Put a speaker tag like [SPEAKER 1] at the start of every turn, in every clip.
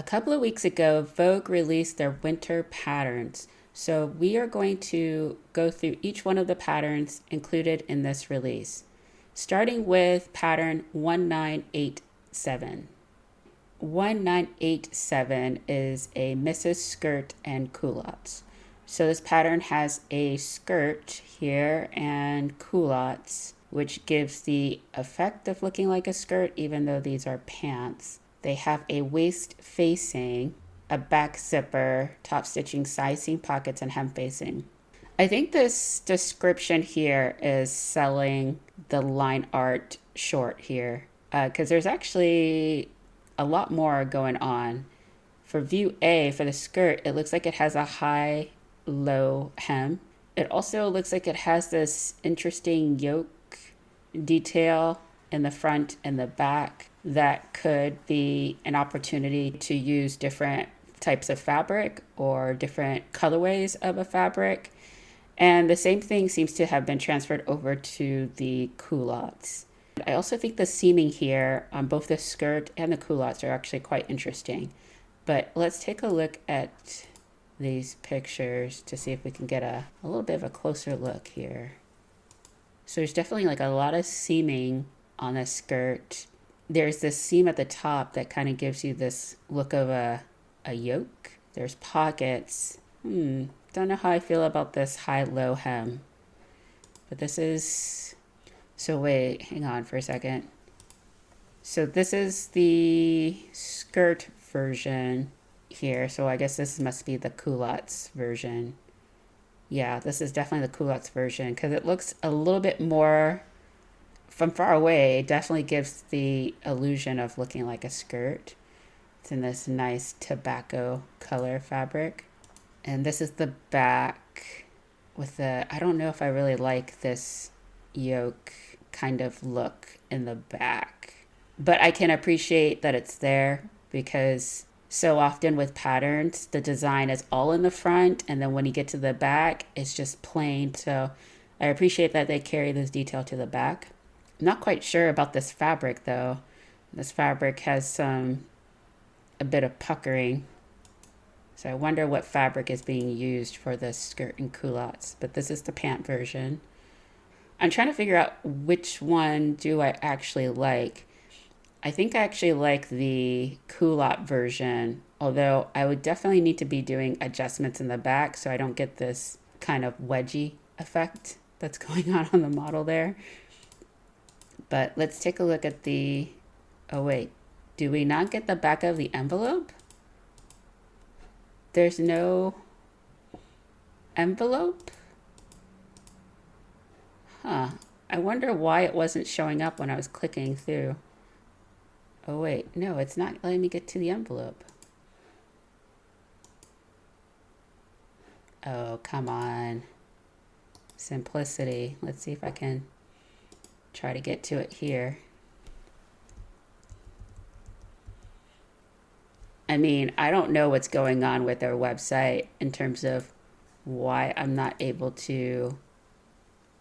[SPEAKER 1] A couple of weeks ago, Vogue released their winter patterns. So we are going to go through each one of the patterns included in this release, starting with pattern 1987. 1987 is a missus skirt and culottes. So this pattern has a skirt here and culottes, which gives the effect of looking like a skirt, even though these are pants. They have a waist facing, a back zipper, top stitching, side seam pockets, and hem facing. I think this description here is selling the line art short here, because there's actually a lot more going on. For view A, for the skirt, it looks like it has a high-low hem. It also looks like it has this interesting yoke detail in the front and the back that could be an opportunity to use different types of fabric or different colorways of a fabric. And the same thing seems to have been transferred over to the culottes. I also think the seaming here on both the skirt and the culottes are actually quite interesting. But let's take a look at these pictures to see if we can get a little bit of a closer look here. So there's definitely like a lot of seaming on the skirt. There's this seam at the top that kind of gives you this look of a yoke. There's pockets. Don't know how I feel about this high-low hem. But this is... So wait, hang on for a second. So this is the skirt version here. So I guess this must be the culottes version. Yeah, this is definitely the culottes version because it looks a little bit more... From far away, it definitely gives the illusion of looking like a skirt. It's in this nice tobacco color fabric. And this is the back with the... I don't know if I really like this yoke kind of look in the back. But I can appreciate that it's there because so often with patterns, the design is all in the front. And then when you get to the back, it's just plain. So I appreciate that they carry this detail to the back. I'm not quite sure about this fabric though. This fabric has a bit of puckering. So I wonder what fabric is being used for the skirt and culottes. But this is the pant version. I'm trying to figure out which one do I actually like. I think I actually like the culotte version, although I would definitely need to be doing adjustments in the back so I don't get this kind of wedgie effect that's going on the model there. But let's take a look at the... Oh wait, do we not get the back of the envelope? There's no envelope? Huh. I wonder why it wasn't showing up when I was clicking through. Oh wait, no, it's not letting me get to the envelope. Oh, come on. Simplicity. Let's see if I can try to get to it here. I mean, I don't know what's going on with their website in terms of why I'm not able to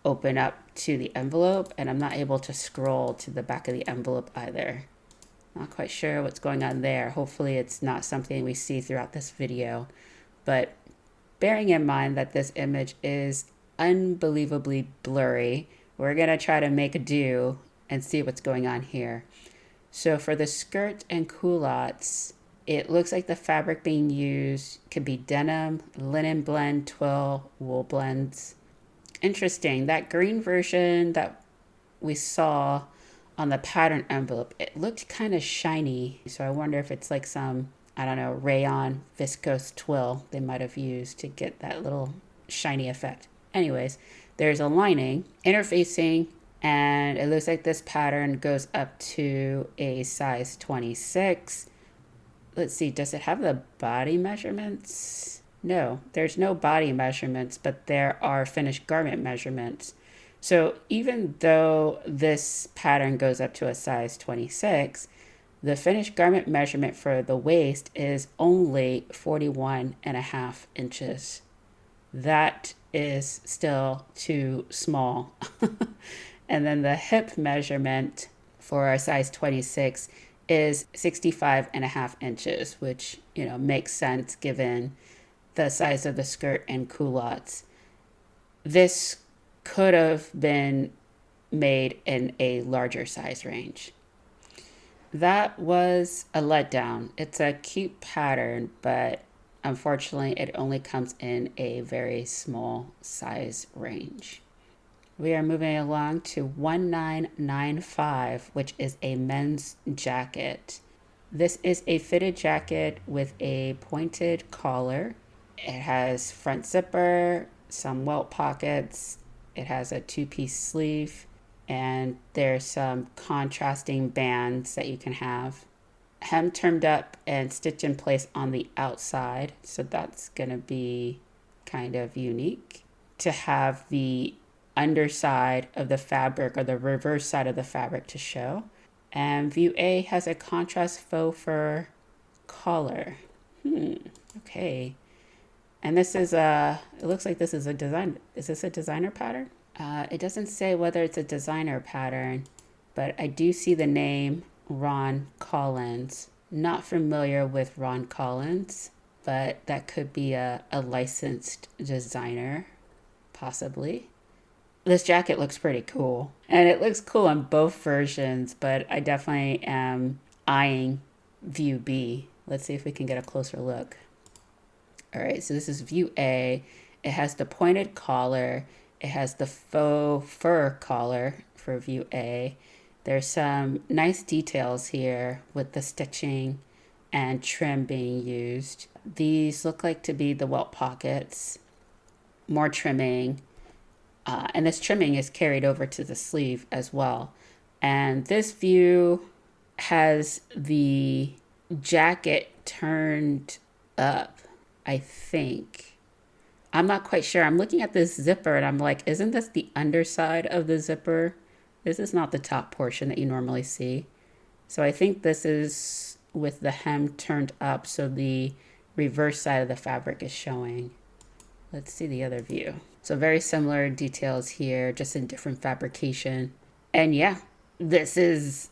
[SPEAKER 1] open up to the envelope and I'm not able to scroll to the back of the envelope either. Not quite sure what's going on there. Hopefully it's not something we see throughout this video, but bearing in mind that this image is unbelievably blurry, we're gonna try to make do and see what's going on here. So for the skirt and culottes, it looks like the fabric being used could be denim, linen blend, twill, wool blends. Interesting, that green version that we saw on the pattern envelope, it looked kind of shiny. So I wonder if it's like some, I don't know, rayon viscose twill they might have used to get that little shiny effect. Anyways, there's a lining, interfacing, and it looks like this pattern goes up to a size 26. Let's see, does it have the body measurements? No, there's no body measurements, but there are finished garment measurements. So even though this pattern goes up to a size 26, the finished garment measurement for the waist is only 41.5 inches. That is still too small. And then the hip measurement for a size 26 is 65.5 inches, which, you know, makes sense given the size of the skirt and culottes. This could have been made in a larger size range. That was a letdown. It's a cute pattern, but unfortunately, it only comes in a very small size range. We are moving along to 1995, which is a men's jacket. This is a fitted jacket with a pointed collar. It has front zipper, some welt pockets. It has a two-piece sleeve, and there's some contrasting bands that you can have. Hem turned up and stitched in place on the outside, so that's going to be kind of unique. To have the underside of the fabric, or the reverse side of the fabric, to show. And view A has a contrast faux fur collar. Okay. And this is it looks like this is a design. Is this a designer pattern? It doesn't say whether it's a designer pattern, but I do see the name Ron Collins. Not familiar with Ron Collins, but that could be a licensed designer, possibly. This jacket looks pretty cool, and it looks cool in both versions, but I definitely am eyeing view B. Let's see if we can get a closer look. All right, so this is view A. It has the pointed collar. It has the faux fur collar for view A. There's some nice details here with the stitching and trim being used. These look like to be the welt pockets, more trimming, and this trimming is carried over to the sleeve as well. And this view has the jacket turned up, I think. I'm not quite sure. I'm looking at this zipper and I'm like, isn't this the underside of the zipper? This is not the top portion that you normally see. So I think this is with the hem turned up, so the reverse side of the fabric is showing. Let's see the other view. So very similar details here, just in different fabrication. And yeah, this is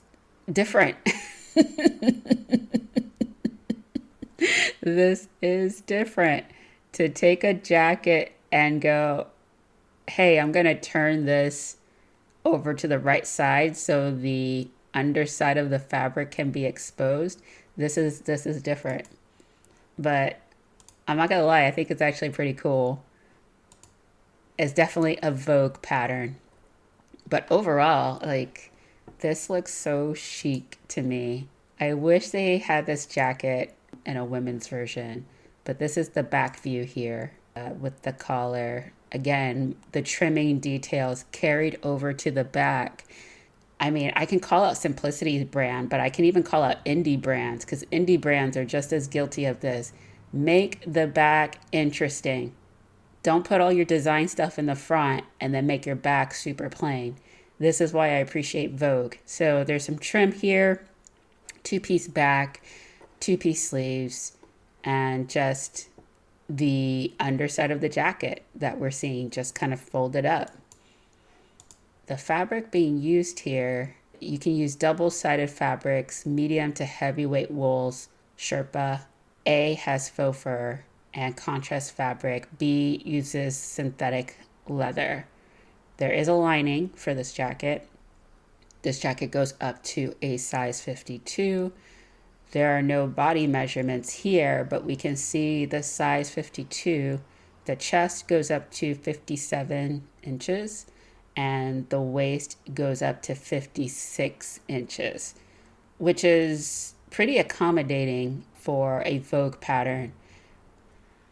[SPEAKER 1] different. This is different. To take a jacket and go, hey, I'm going to turn this over to the right side so the underside of the fabric can be exposed. This is different. But I'm not going to lie, I think it's actually pretty cool. It's definitely a Vogue pattern. But overall, like, this looks so chic to me. I wish they had this jacket in a women's version, but this is the back view here with the collar. Again, the trimming details carried over to the back. I mean, I can call out Simplicity brand, but I can even call out indie brands, because indie brands are just as guilty of this. Make the back interesting. Don't put all your design stuff in the front and then make your back super plain. This is why I appreciate Vogue. So there's some trim here, two-piece back, two-piece sleeves, and just the underside of the jacket that we're seeing just kind of folded up. The fabric being used here, you can use double-sided fabrics, medium to heavyweight wools, Sherpa. A has faux fur and contrast fabric. B uses synthetic leather. There is a lining for this jacket. This jacket goes up to a size 52. There are no body measurements here, but we can see the size 52. The chest goes up to 57 inches and the waist goes up to 56 inches, which is pretty accommodating for a Vogue pattern.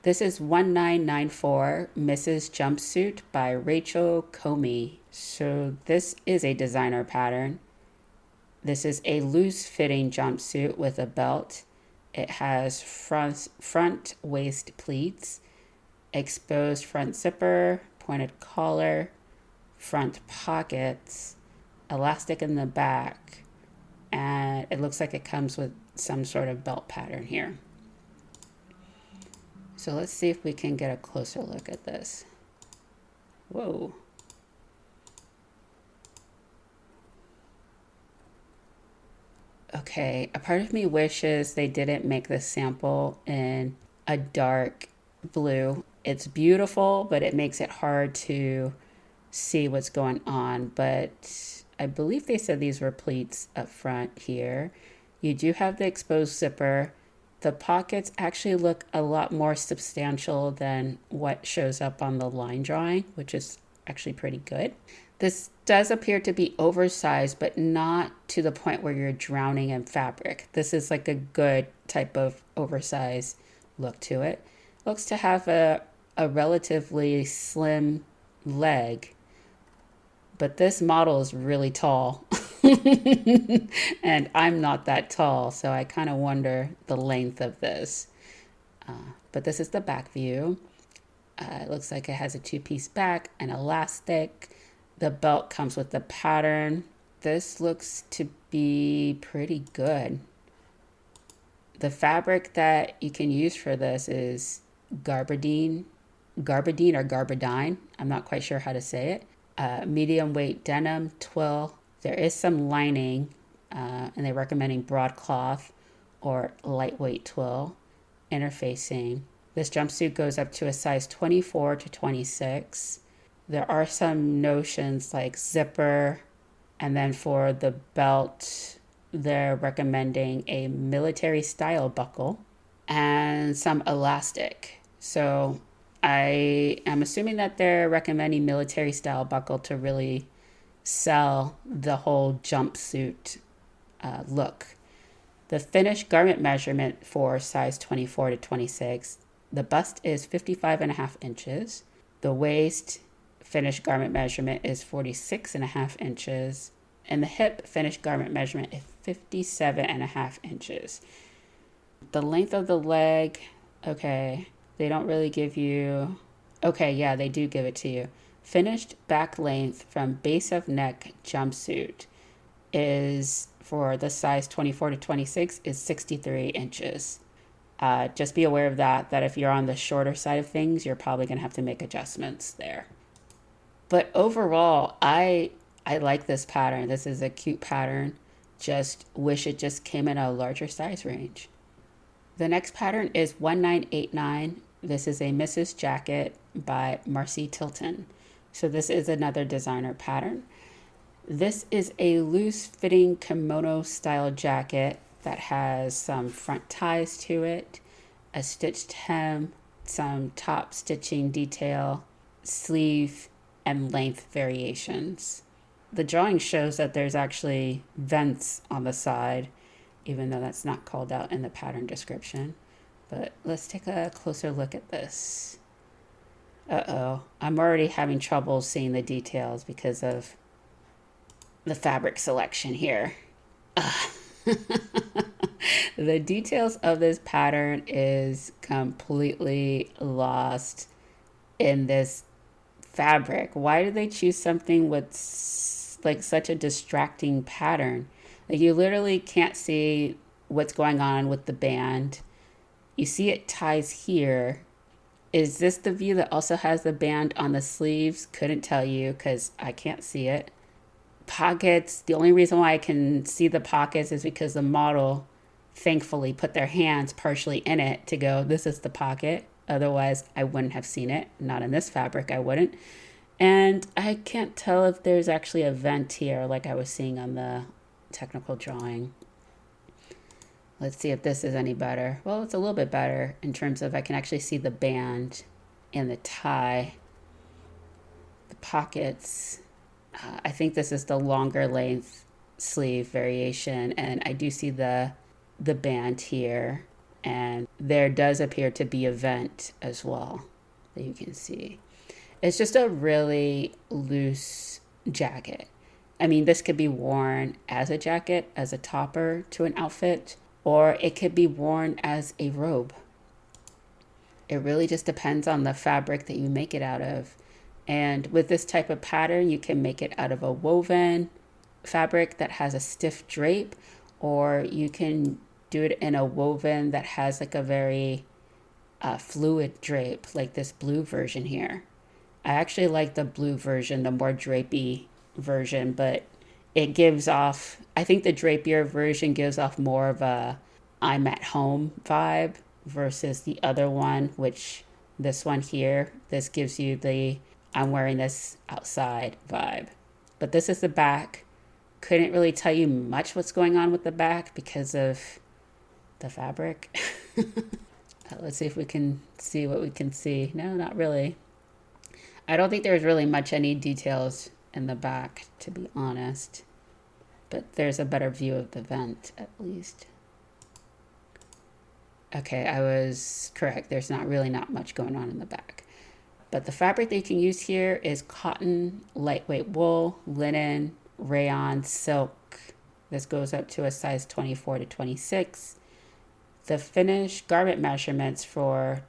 [SPEAKER 1] This is 1994 Mrs. Jumpsuit by Rachel Comey. So this is a designer pattern. This is a loose fitting jumpsuit with a belt. It has front waist pleats, exposed front zipper, pointed collar, front pockets, elastic in the back, and it looks like it comes with some sort of belt pattern here. So let's see if we can get a closer look at this. Whoa. Okay. Okay, a part of me wishes they didn't make this sample in a dark blue. It's beautiful, but it makes it hard to see what's going on. But I believe they said these were pleats up front here. You do have the exposed zipper. The pockets actually look a lot more substantial than what shows up on the line drawing, which is actually pretty good. This does appear to be oversized, but not to the point where you're drowning in fabric. This is like a good type of oversized look to it. Looks to have a relatively slim leg, but this model is really tall. And I'm not that tall, so I kind of wonder the length of this. But this is the back view. It looks like it has a two-piece back, an elastic. The belt comes with the pattern. This looks to be pretty good. The fabric that you can use for this is garbadine or garbadine. I'm not quite sure how to say it. Medium weight denim twill. There is some lining, and they're recommending broadcloth or lightweight twill. Interfacing. This jumpsuit goes up to a size 24 to 26. There are some notions like zipper, and then for the belt, they're recommending a military style buckle and some elastic. So I am assuming that they're recommending military style buckle to really sell the whole jumpsuit look. The finished garment measurement for size 24 to 26, the bust is 55.5 inches. The waist finished garment measurement is 46.5 inches. And the hip finished garment measurement is 57.5 inches. The length of the leg, okay, they don't really give you, okay, yeah, they do give it to you. Finished back length from base of neck jumpsuit is, for the size 24 to 26, is 63 inches. Just be aware of that if you're on the shorter side of things, you're probably going to have to make adjustments there. But overall, I like this pattern. This is a cute pattern. Just wish it just came in a larger size range. The next pattern is 1989. This is a Mrs. jacket by Marcy Tilton. So this is another designer pattern. This is a loose-fitting kimono style jacket that has some front ties to it, a stitched hem, some top stitching detail, sleeve, and length variations. The drawing shows that there's actually vents on the side, even though that's not called out in the pattern description. But let's take a closer look at this. Uh-oh, I'm already having trouble seeing the details because of the fabric selection here. The details of this pattern is completely lost in this fabric. Why did they choose something with like such a distracting pattern? Like, you literally can't see what's going on with the band. You see it ties here. Is this the view that also has the band on the sleeves? Couldn't tell you because I can't see it. Pockets, the only reason why I can see the pockets is because the model thankfully put their hands partially in it to go, this is the pocket. Otherwise, I wouldn't have seen it. Not in this fabric, I wouldn't. And I can't tell if there's actually a vent here like I was seeing on the technical drawing. Let's see if this is any better. Well, it's a little bit better in terms of I can actually see the band and the tie. The pockets. I think this is the longer length sleeve variation, and I do see the band here, and there does appear to be a vent as well that you can see. It's just a really loose jacket. I mean, this could be worn as a jacket, as a topper to an outfit, or it could be worn as a robe. It really just depends on the fabric that you make it out of. And with this type of pattern, you can make it out of a woven fabric that has a stiff drape, or you can do it in a woven that has like a very fluid drape, like this blue version here. I actually like the blue version, the more drapey version, but it gives off, I think the drapier version gives off more of a I'm at home vibe versus the other one, which this one here, this gives you the I'm wearing this outside vibe. But this is the back. Couldn't really tell you much what's going on with the back because of the fabric. Let's see if we can see what we can see. No, not really. I don't think there's really much any details in the back, to be honest. But there's a better view of the vent, at least. Okay, I was correct. There's not much going on in the back. But the fabric that you can use here is cotton, lightweight wool, linen, rayon, silk. This goes up to a size 24 to 26. The finished garment measurements for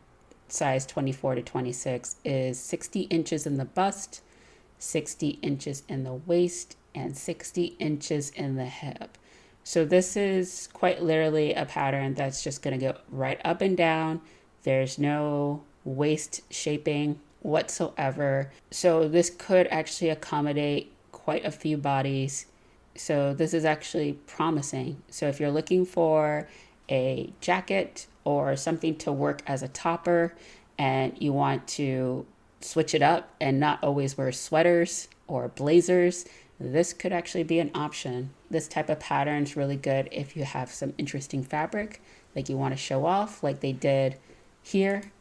[SPEAKER 1] size 24 to 26 is 60 inches in the bust, 60 inches in the waist, and 60 inches in the hip. So this is quite literally a pattern that's just going to go right up and down. There's no waist shaping whatsoever. So this could actually accommodate quite a few bodies. So this is actually promising. So if you're looking for a jacket or something to work as a topper and you want to switch it up and not always wear sweaters or blazers, this could actually be an option. This type of pattern is really good if you have some interesting fabric like you want to show off like they did here.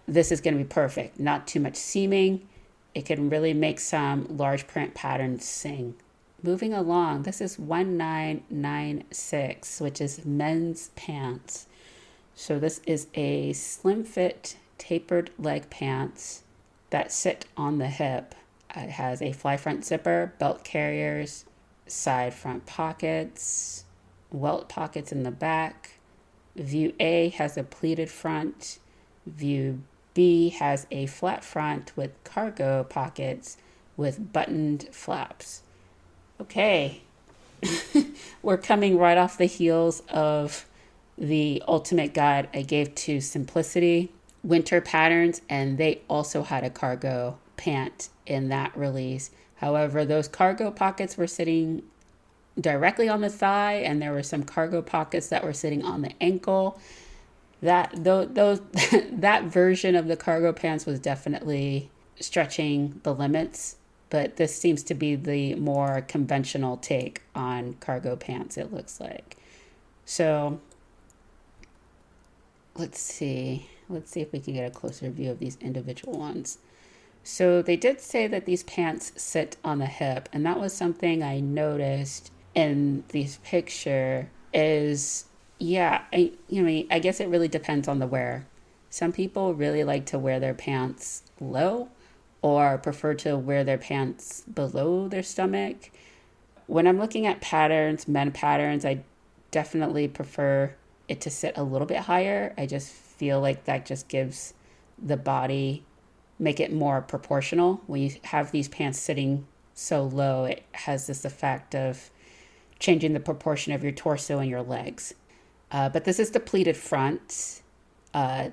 [SPEAKER 1] This is going to be perfect. Not too much seaming. It can really make some large print patterns sing. Moving along, this is 1996, which is men's pants. So this is a slim fit tapered leg pants that sit on the hip. It has a fly front zipper, belt carriers, side front pockets, welt pockets in the back. View A has a pleated front. View B has a flat front with cargo pockets with buttoned flaps. Okay, we're coming right off the heels of the ultimate guide I gave to Simplicity winter patterns, and they also had a cargo pant in that release. However, those cargo pockets were sitting directly on the thigh, and there were some cargo pockets that were sitting on the ankle. That version of the cargo pants was definitely stretching the limits, but this seems to be the more conventional take on cargo pants, it looks like. So let's see if we can get a closer view of these individual ones. So they did say that these pants sit on the hip, and that was something I noticed in this picture is, yeah, I guess it really depends on the wear. Some people really like to wear their pants low or prefer to wear their pants below their stomach. When I'm looking at patterns, men patterns, I definitely prefer it to sit a little bit higher. I just feel like that just gives the body, make it more proportional. When you have these pants sitting so low, it has this effect of changing the proportion of your torso and your legs. But this is the pleated front.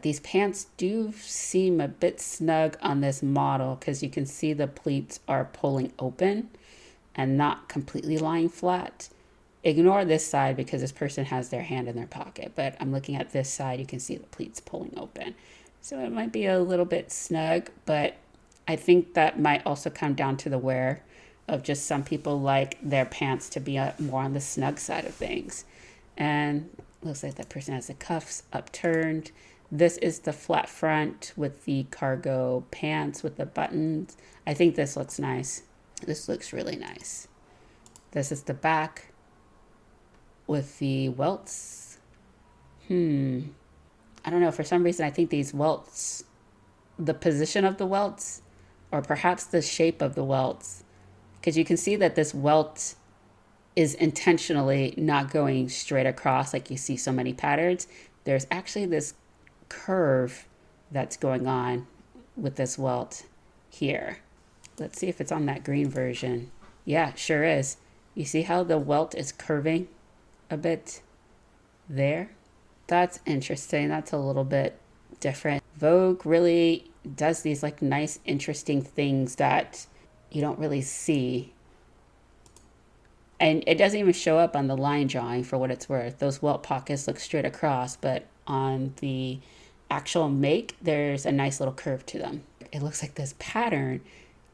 [SPEAKER 1] These pants do seem a bit snug on this model because you can see the pleats are pulling open and not completely lying flat. Ignore this side because this person has their hand in their pocket, but I'm looking at this side, you can see the pleats pulling open. So it might be a little bit snug, but I think that might also come down to the wear of just some people like their pants to be more on the snug side of things. And looks like that person has the cuffs upturned. This is the flat front with the cargo pants with the buttons. I think this looks nice. This looks really nice. This is the back with the welts. I don't know. For some reason, I think these welts, the position of the welts, or perhaps the shape of the welts, because you can see that this welt is intentionally not going straight across like you see so many patterns. There's actually this curve that's going on with this welt here. Let's see if it's on that green version. Yeah, sure is. You see how the welt is curving a bit there? That's interesting. That's a little bit different. Vogue really does these like nice, interesting things that you don't really see And it doesn't even show up on the line drawing for what it's worth. Those welt pockets look straight across, but on the actual make, there's a nice little curve to them. It looks like this pattern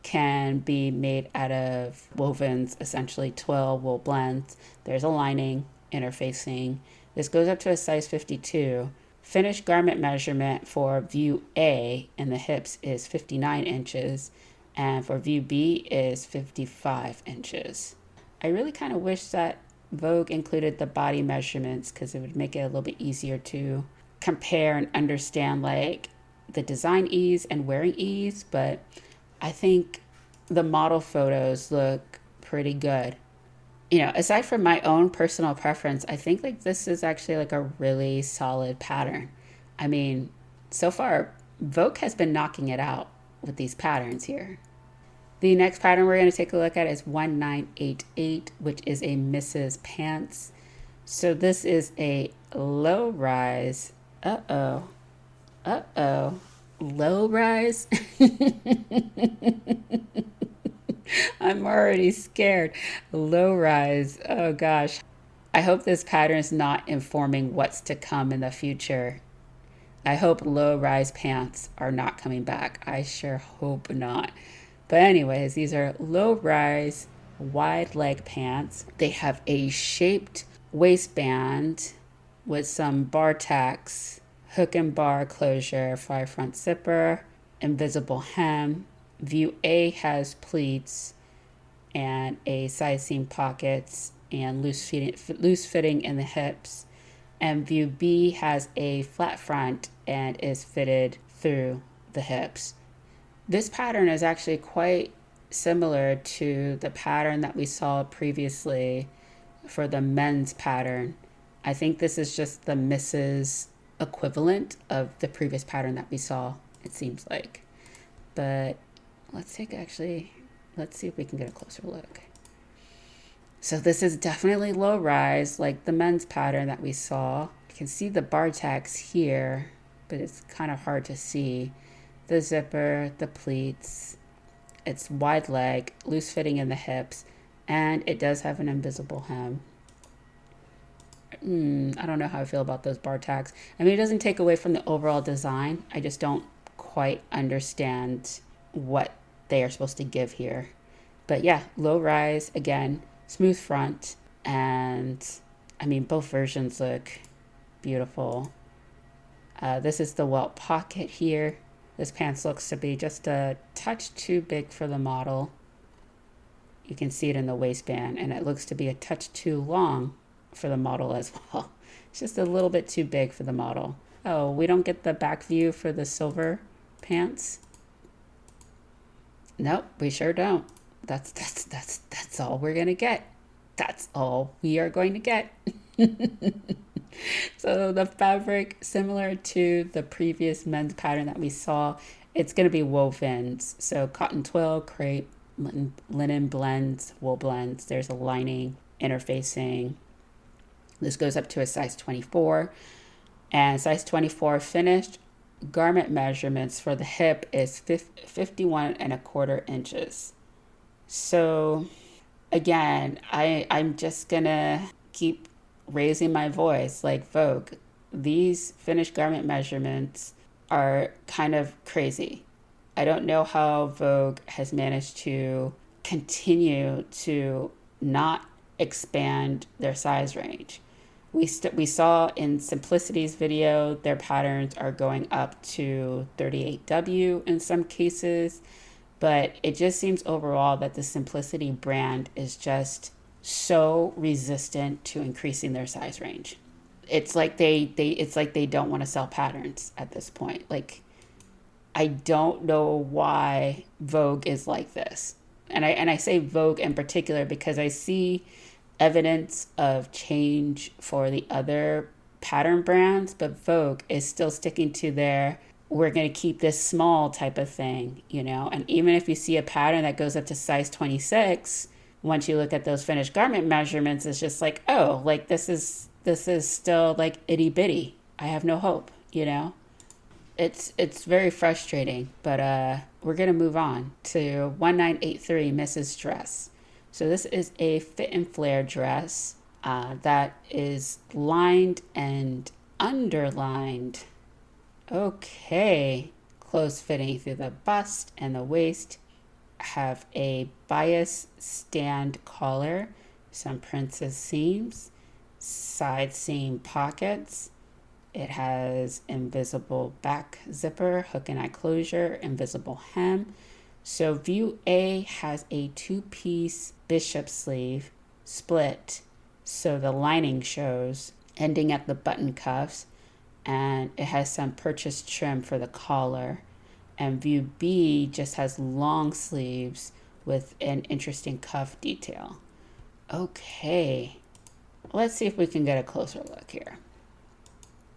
[SPEAKER 1] can be made out of wovens, essentially twill wool blends. There's a lining, interfacing. This goes up to a size 52. Finished garment measurement for view A in the hips is 59 inches, and for view B is 55 inches. I really kind of wish that Vogue included the body measurements because it would make it a little bit easier to compare and understand like the design ease and wearing ease, but I think the model photos look pretty good. You know, aside from my own personal preference, I think like this is actually like a really solid pattern. I mean, so far, Vogue has been knocking it out with these patterns here. The next pattern we're going to take a look at is 1988, which is a Mrs. Pants. So this is a low rise. Low rise. I'm already scared. Low rise. Oh gosh. I hope this pattern is not informing what's to come in the future. I hope low rise pants are not coming back. I sure hope not. But anyways, these are low rise wide leg pants. They have a shaped waistband with some bar tacks, hook and bar closure for a front zipper, invisible hem. View A has pleats and a side seam pockets and loose fitting in the hips. And view B has a flat front and is fitted through the hips. This pattern is actually quite similar to the pattern that we saw previously for the men's pattern. I think this is just the Mrs. equivalent of the previous pattern that we saw, it seems like. But let's see if we can get a closer look. So this is definitely low rise, like the men's pattern that we saw. You can see the bar tacks here, but it's kind of hard to see. The zipper, the pleats, it's wide leg, loose fitting in the hips, and it does have an invisible hem. I don't know how I feel about those bar tacks. I mean, it doesn't take away from the overall design. I just don't quite understand what they are supposed to give here. But yeah, low rise, again, smooth front, and I mean, both versions look beautiful. This is the welt pocket here. This pants looks to be just a touch too big for the model. You can see it in the waistband, and it looks to be a touch too long for the model as well. It's just a little bit too big for the model. Oh, we don't get the back view for the silver pants? Nope, we sure don't. That's all we're gonna get. That's all we are going to get. So the fabric, similar to the previous men's pattern that we saw, it's going to be wovens. So cotton twill, crepe, linen blends, wool blends. There's a lining, interfacing. This goes up to a size 24. And size 24 finished garment measurements for the hip is 51.25 inches. So again, I'm just going to keep raising my voice like Vogue. These finished garment measurements are kind of crazy. I don't know how Vogue has managed to continue to not expand their size range. We saw in Simplicity's video, their patterns are going up to 38W in some cases, but it just seems overall that the Simplicity brand is just so resistant to increasing their size range. It's like they don't want to sell patterns at this point. Like, I don't know why Vogue is like this. And I say Vogue in particular because I see evidence of change for the other pattern brands, but Vogue is still sticking to their we're going to keep this small type of thing, you know? And even if you see a pattern that goes up to size 26, once you look at those finished garment measurements, it's just like, oh, like this is still like itty bitty. I have no hope, you know? It's very frustrating, but we're going to move on to 1983 Mrs. Dress. So this is a fit and flare dress that is lined and underlined. Okay, close fitting through the bust and the waist. Have a bias stand collar, some princess seams, side seam pockets. It has invisible back zipper, hook and eye closure, invisible hem. So view A has a two-piece bishop sleeve split, so the lining shows, ending at the button cuffs, and it has some purchased trim for the collar. And view B just has long sleeves with an interesting cuff detail. Okay, let's see if we can get a closer look here.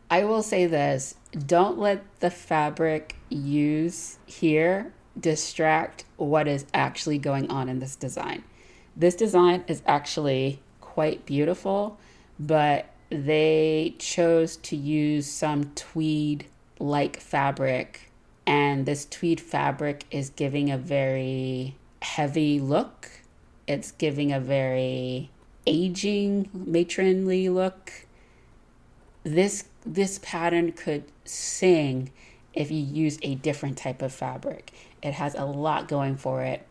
[SPEAKER 1] I will say this, don't let the fabric used here distract what is actually going on in this design. This design is actually quite beautiful, but they chose to use some tweed-like fabric, and this tweed fabric is giving a very heavy look. It's giving a very aging, matronly look. This pattern could sing if you use a different type of fabric. It has a lot going for it,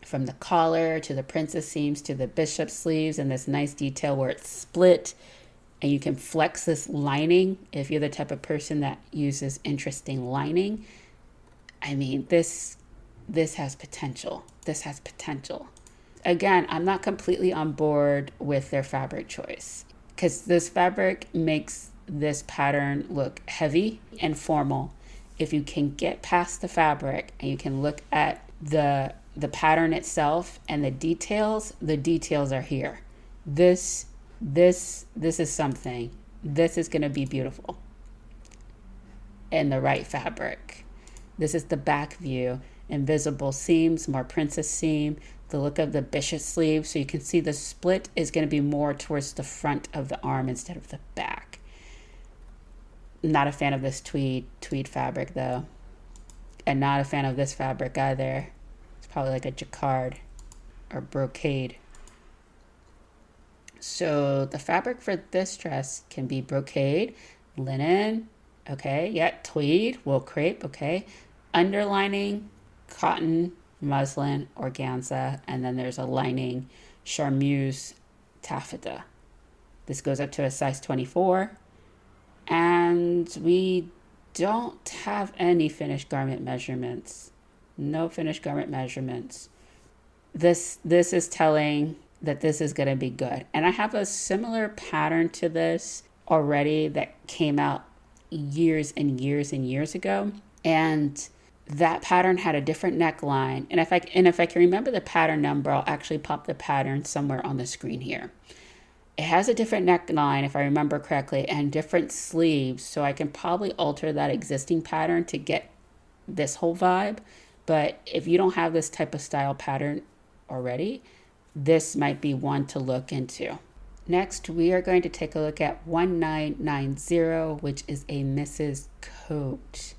[SPEAKER 1] from the collar to the princess seams to the bishop sleeves, and this nice detail where it's split and you can flex this lining if you're the type of person that uses interesting lining. I mean, this has potential. This has potential. Again, I'm not completely on board with their fabric choice, because this fabric makes this pattern look heavy and formal. If you can get past the fabric and you can look at the pattern itself and the details are here. This is something. This is going to be beautiful in the right fabric. This is the back view. Invisible seams, more princess seam, the look of the bishop sleeve. So you can see the split is going to be more towards the front of the arm instead of the back. Not a fan of this tweed fabric though. And not a fan of this fabric either. It's probably like a jacquard or brocade. So the fabric for this dress can be brocade, linen, okay, yeah, tweed, wool crepe, okay, underlining, cotton, muslin, organza, and then there's a lining, charmeuse, taffeta. This goes up to a size 24, and we don't have any finished garment measurements. No finished garment measurements. This is telling that this is going to be good. And I have a similar pattern to this already that came out years and years and years ago. And that pattern had a different neckline. And if I can remember the pattern number, I'll actually pop the pattern somewhere on the screen here. It has a different neckline, if I remember correctly, and different sleeves. So I can probably alter that existing pattern to get this whole vibe. But if you don't have this type of style pattern already, this might be one to look into. Next, we are going to take a look at 1990, which is a Mrs. coat.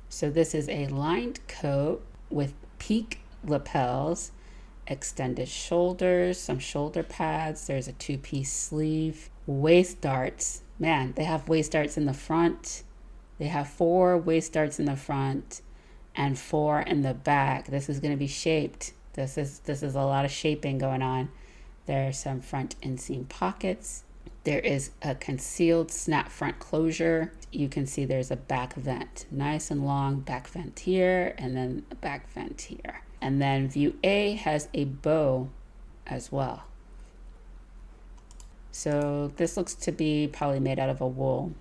[SPEAKER 1] So this is a lined coat with peak lapels, extended shoulders, some shoulder pads. There's a two-piece sleeve, waist darts. Man, they have waist darts in the front. They have 4 waist darts in the front and 4 in the back. This is going to be shaped. This is a lot of shaping going on. There are some front inseam pockets. There is a concealed snap front closure. You can see there's a back vent. Nice and long back vent here, and then a back vent here. And then view A has a bow as well. So this looks to be probably made out of a wool.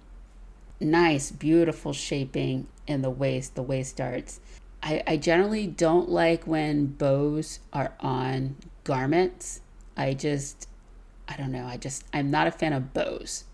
[SPEAKER 1] Nice, beautiful shaping in the waist darts. I generally don't like when bows are on garments. I don't know. I'm not a fan of bows.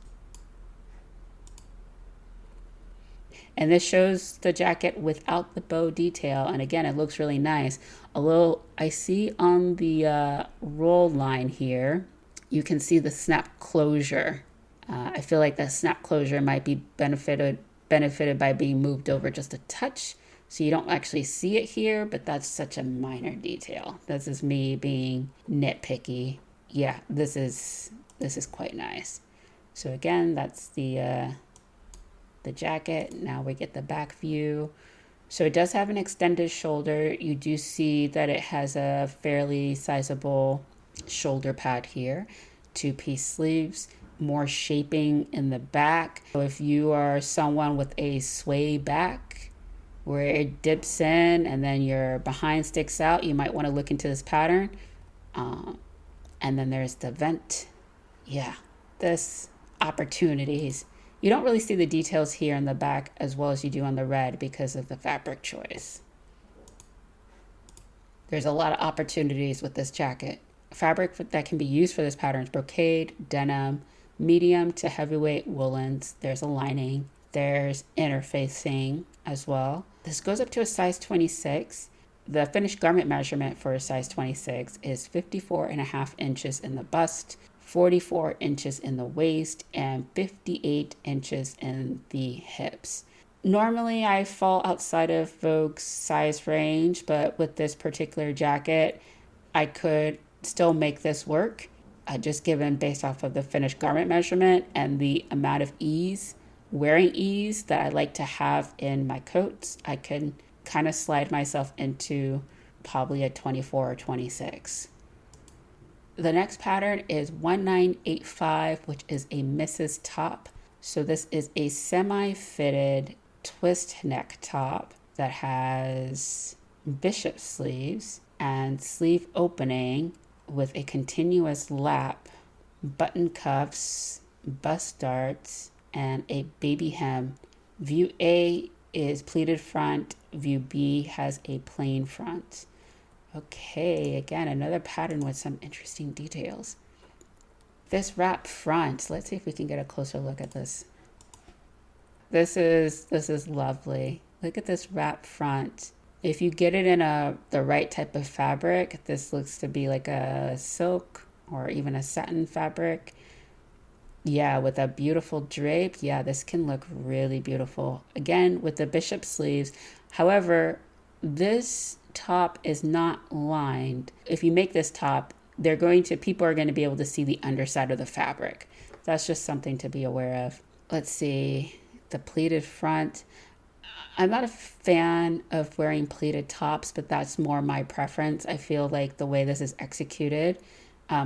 [SPEAKER 1] And this shows the jacket without the bow detail. And again, it looks really nice. I see on the roll line here, you can see the snap closure. I feel like that snap closure might be benefited by being moved over just a touch. So you don't actually see it here, but that's such a minor detail. This is me being nitpicky. Yeah, this is quite nice. So again, that's the jacket. Now we get the back view. So it does have an extended shoulder. You do see that it has a fairly sizable shoulder pad here. Two-piece sleeves, more shaping in the back. So if you are someone with a sway back where it dips in and then your behind sticks out, you might want to look into this pattern. And then there's the vent. Yeah, this opportunities. You don't really see the details here in the back as well as you do on the red because of the fabric choice. There's a lot of opportunities with this jacket. Fabric that can be used for this pattern is brocade, denim, medium to heavyweight woolens. There's a lining. There's interfacing as well. This goes up to a size 26. The finished garment measurement for a size 26 is 54.5 inches in the bust, 44 inches in the waist, and 58 inches in the hips. Normally I fall outside of Vogue's size range, but with this particular jacket, I could still make this work, just given based off of the finished garment measurement and the amount of wearing ease that I like to have in my coats. I can kind of slide myself into probably a 24 or 26. The next pattern is 1985, which is a Mrs. top. So this is a semi-fitted twist neck top that has bishop sleeves and sleeve opening with a continuous lap, button cuffs, bust darts, and a baby hem. View A is pleated front, view B has a plain front. Okay, again, another pattern with some interesting details. This wrap front, let's see if we can get a closer look at this. This is lovely. Look at this wrap front. If you get it in the right type of fabric, this looks to be like a silk or even a satin fabric. Yeah, with a beautiful drape. Yeah, this can look really beautiful. Again, with the bishop sleeves. However, this top is not lined. If you make this top, people are going to be able to see the underside of the fabric. That's just something to be aware of. Let's see, the pleated front. I'm not a fan of wearing pleated tops, but that's more my preference. I feel like the way this is executed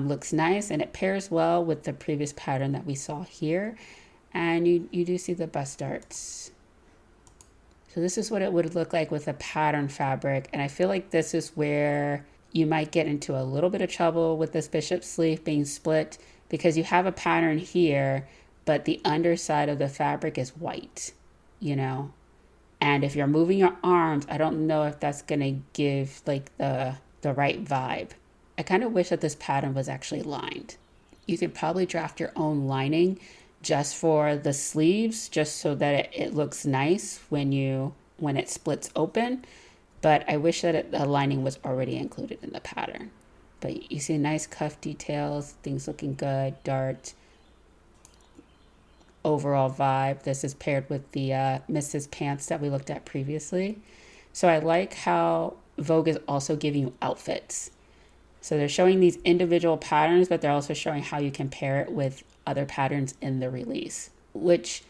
[SPEAKER 1] looks nice, and it pairs well with the previous pattern that we saw here. And you do see the bust darts. So this is what it would look like with a pattern fabric. And I feel like this is where you might get into a little bit of trouble with this bishop sleeve being split, because you have a pattern here, but the underside of the fabric is white, And if you're moving your arms, I don't know if that's going to give like the right vibe. I kind of wish that this pattern was actually lined. You could probably draft your own lining just for the sleeves, just so that it looks nice when it splits open. But I wish that the lining was already included in the pattern. But you see nice cuff details, things looking good, dart. Overall vibe. This is paired with the Mrs. pants that we looked at previously. So I like how Vogue is also giving you outfits. So they're showing these individual patterns, but they're also showing how you can pair it with other patterns in the release, which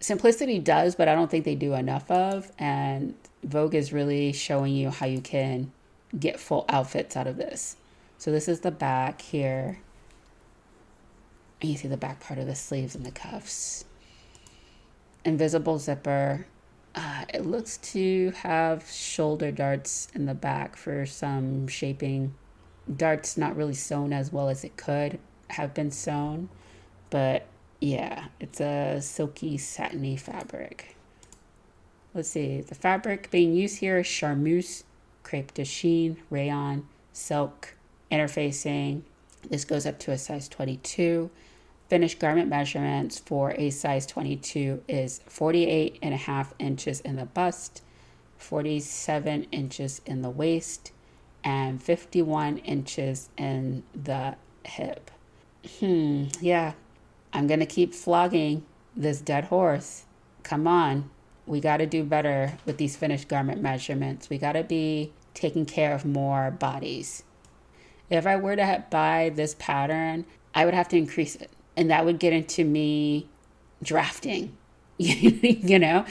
[SPEAKER 1] Simplicity does, but I don't think they do enough of. And Vogue is really showing you how you can get full outfits out of this. So this is the back here. And you see the back part of the sleeves and the cuffs. Invisible zipper. It looks to have shoulder darts in the back for some shaping. Darts not really sewn as well as it could have been sewn. But yeah, it's a silky, satiny fabric. Let's see. The fabric being used here is charmeuse, crepe de chine, rayon, silk, interfacing. This goes up to a size 22. Finished garment measurements for a size 22 is 48.5 inches in the bust, 47 inches in the waist, and 51 inches in the hip. Yeah, I'm going to keep flogging this dead horse. Come on. we got to do better with these finished garment measurements. We got to be taking care of more bodies. If I were to buy this pattern, I would have to increase it. And that would get into me drafting, you know?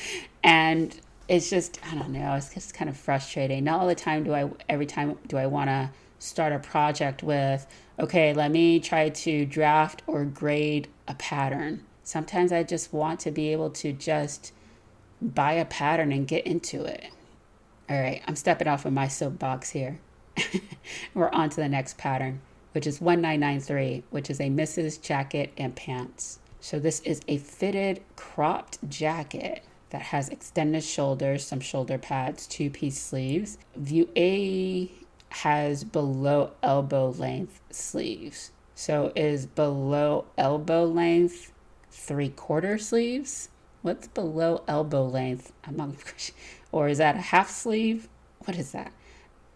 [SPEAKER 1] And it's just, I don't know, it's just kind of frustrating. Not all the time every time do I want to start a project with, okay, let me try to draft or grade a pattern. Sometimes I just want to be able to just buy a pattern and get into it. All right, I'm stepping off of my soapbox here. We're on to the next pattern, which is 1993, which is a Mrs. jacket and pants. So this is a fitted cropped jacket that has extended shoulders, some shoulder pads, 2-piece sleeves. View A has below elbow length sleeves. So is below elbow length 3/4 sleeves? What's below elbow length? Or is that a half sleeve? What is that?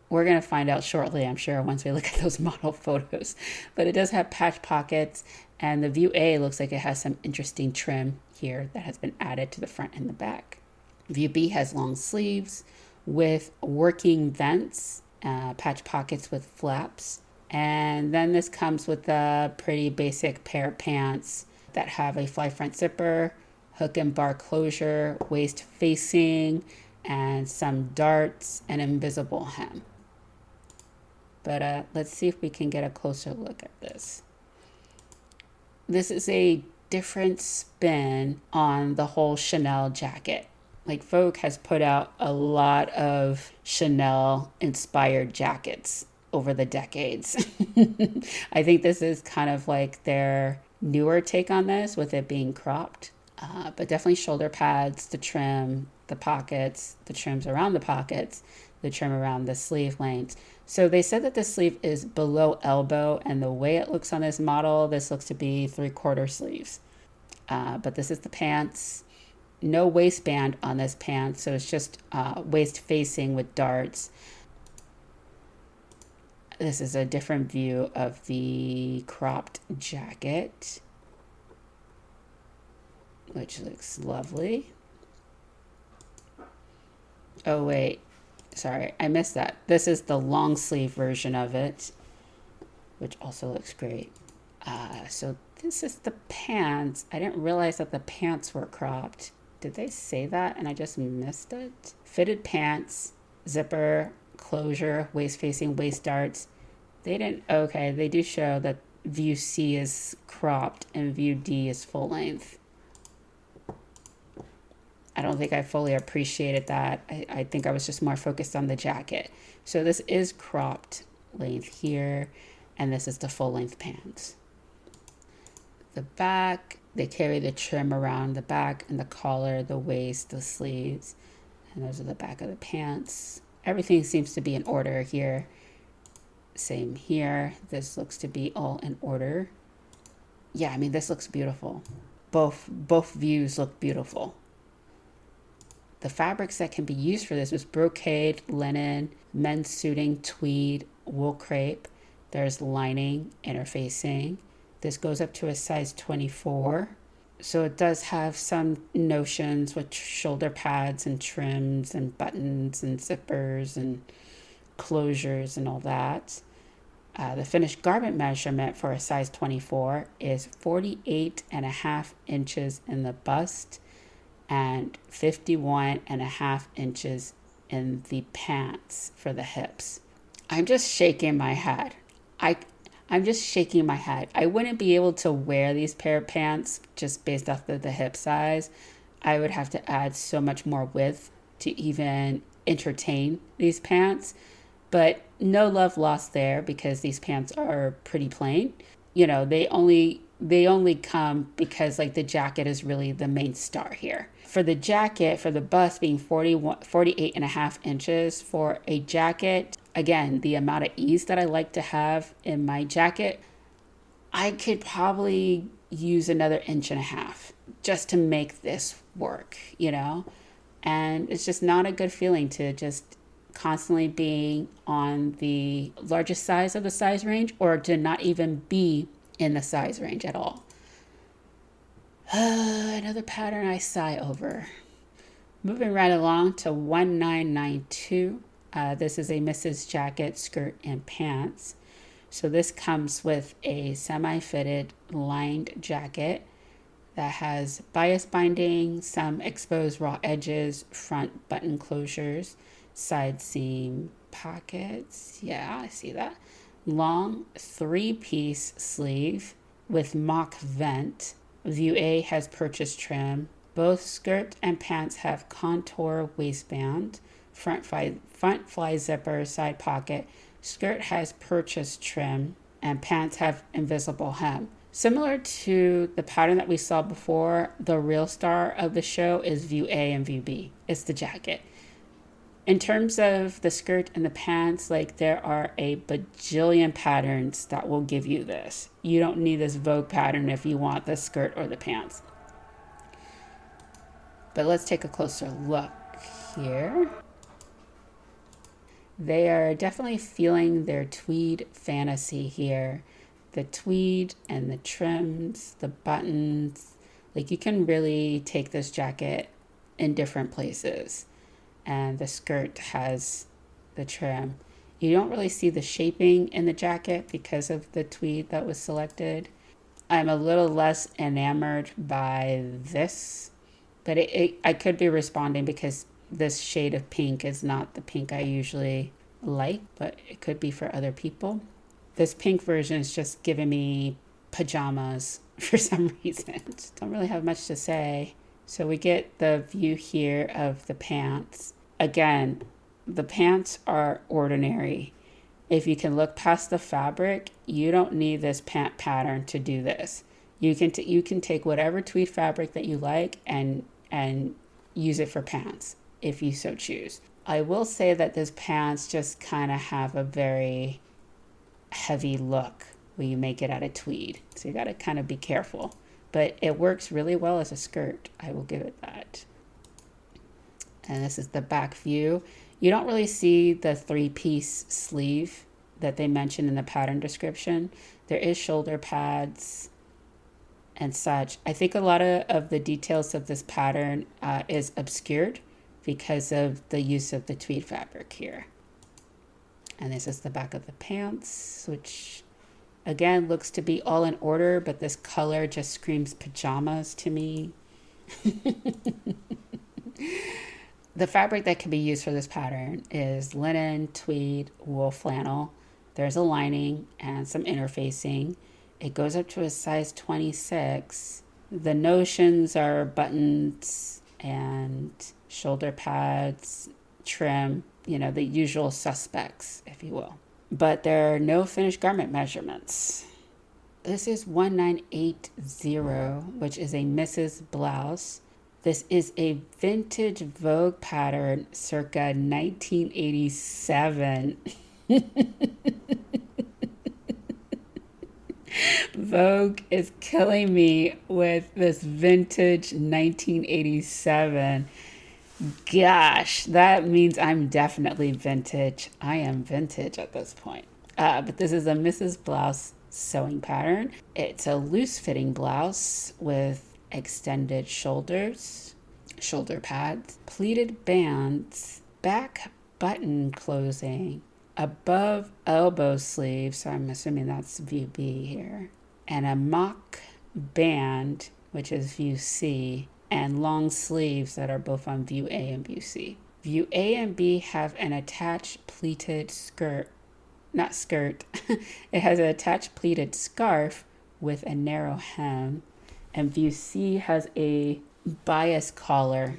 [SPEAKER 1] We're going to find out shortly, I'm sure, once we look at those model photos. But it does have patch pockets, and the View A looks like it has some interesting trim here that has been added to the front and the back. View B has long sleeves with working vents, patch pockets with flaps. And then this comes with a pretty basic pair of pants that have a fly front zipper, hook and bar closure, waist facing, and some darts and invisible hem. But let's see if we can get a closer look at this. This is a different spin on the whole Chanel jacket. Like Vogue has put out a lot of Chanel inspired jackets over the decades. I think this is kind of like their newer take on this, with it being cropped. But definitely shoulder pads, the trim, the pockets, the trims around the pockets, the trim around the sleeve lengths. So they said that the sleeve is below elbow, and the way it looks on this model, this looks to be 3/4 sleeves. But this is the pants. No waistband on this pants, so it's just waist facing with darts. This is a different view of the cropped jacket, which looks lovely. Oh, wait. Sorry, I missed that. This is the long sleeve version of it, which also looks great. So this is the pants. I didn't realize that the pants were cropped. Did they say that and I just missed it? Fitted pants, zipper, closure, waist facing, waist darts. They didn't, okay, they do show that view C is cropped and view D is full length. I don't think I fully appreciated that. I think I was just more focused on the jacket. So this is cropped length here, and this is the full length pants. The back, they carry the trim around the back and the collar, the waist, the sleeves, and those are the back of the pants. Everything seems to be in order here. Same here. This looks to be all in order. Yeah, I mean, this looks beautiful. Both views look beautiful. The fabrics that can be used for this is brocade, linen, men's suiting, tweed, wool crepe. There's lining, interfacing. This goes up to a size 24. So it does have some notions with shoulder pads and trims and buttons and zippers and closures and all that. The finished garment measurement for a size 24 is 48.5 inches in the bust and 51.5 inches in the pants for the hips. I'm just shaking my head. I'm just shaking my head. I wouldn't be able to wear these pair of pants just based off of the hip size. I would have to add so much more width to even entertain these pants. But no love lost there, because these pants are pretty plain. You know, they only come because like the jacket is really the main star here. For the jacket, for the bust being 48.5 inches for a jacket, again, the amount of ease that I like to have in my jacket, I could probably use another 1.5 inches just to make this work, you know? And it's just not a good feeling to just constantly being on the largest size of the size range, or to not even be in the size range at all. Another pattern I sigh over. Moving right along to 1992. This is a Mrs. Jacket, skirt, and pants. So this comes with a semi-fitted lined jacket that has bias binding, some exposed raw edges, front button closures, side seam pockets. Yeah, I see that. Long 3-piece sleeve with mock vent. View A has purchase trim. Both skirt and pants have contour waistband, front fly zipper, side pocket. Skirt has purchase trim, and pants have invisible hem. Similar to the pattern that we saw before, the real star of the show is view A and view B. It's the jacket. In terms of the skirt and the pants, like, there are a bajillion patterns that will give you this. You don't need this Vogue pattern if you want the skirt or the pants. But let's take a closer look here. They are definitely feeling their tweed fantasy here. The tweed and the trims, the buttons, like, you can really take this jacket in different places. And the skirt has the trim. You don't really see the shaping in the jacket because of the tweed that was selected. I'm a little less enamored by this, but I could be responding because this shade of pink is not the pink I usually like, but it could be for other people. This pink version is just giving me pajamas for some reason. Don't really have much to say. So we get the view here of the pants. Again, the pants are ordinary. If you can look past the fabric, you don't need this pant pattern to do this. You can take whatever tweed fabric that you like and use it for pants if you so choose. I will say that this pants just kind of have a very heavy look when you make it out of tweed. So you got to kind of be careful. But it works really well as a skirt. I will give it that. And this is the back view. You don't really see the 3-piece sleeve that they mentioned in the pattern description. There is shoulder pads and such. I think a lot of the details of this pattern is obscured because of the use of the tweed fabric here. And this is the back of the pants, which again looks to be all in order, but this color just screams pajamas to me. The fabric that can be used for this pattern is linen, tweed, wool flannel. There's a lining and some interfacing. It goes up to a size 26. The notions are buttons and shoulder pads, trim, the usual suspects, if you will. But there are no finished garment measurements. This is 1980, which is a Mrs. Blouse. This is a vintage Vogue pattern circa 1987. Vogue is killing me with this vintage 1987. Gosh, that means I'm definitely vintage. I am vintage at this point. But this is a Mrs. Blouse sewing pattern. It's a loose fitting blouse with extended shoulders, shoulder pads, pleated bands, back button closing, above elbow sleeve, so I'm assuming that's view B here, and a mock band, which is view C, and long sleeves that are both on view A and view C. View A and B have an attached pleated skirt, not skirt, it has an attached pleated scarf with a narrow hem. And view C has a bias collar.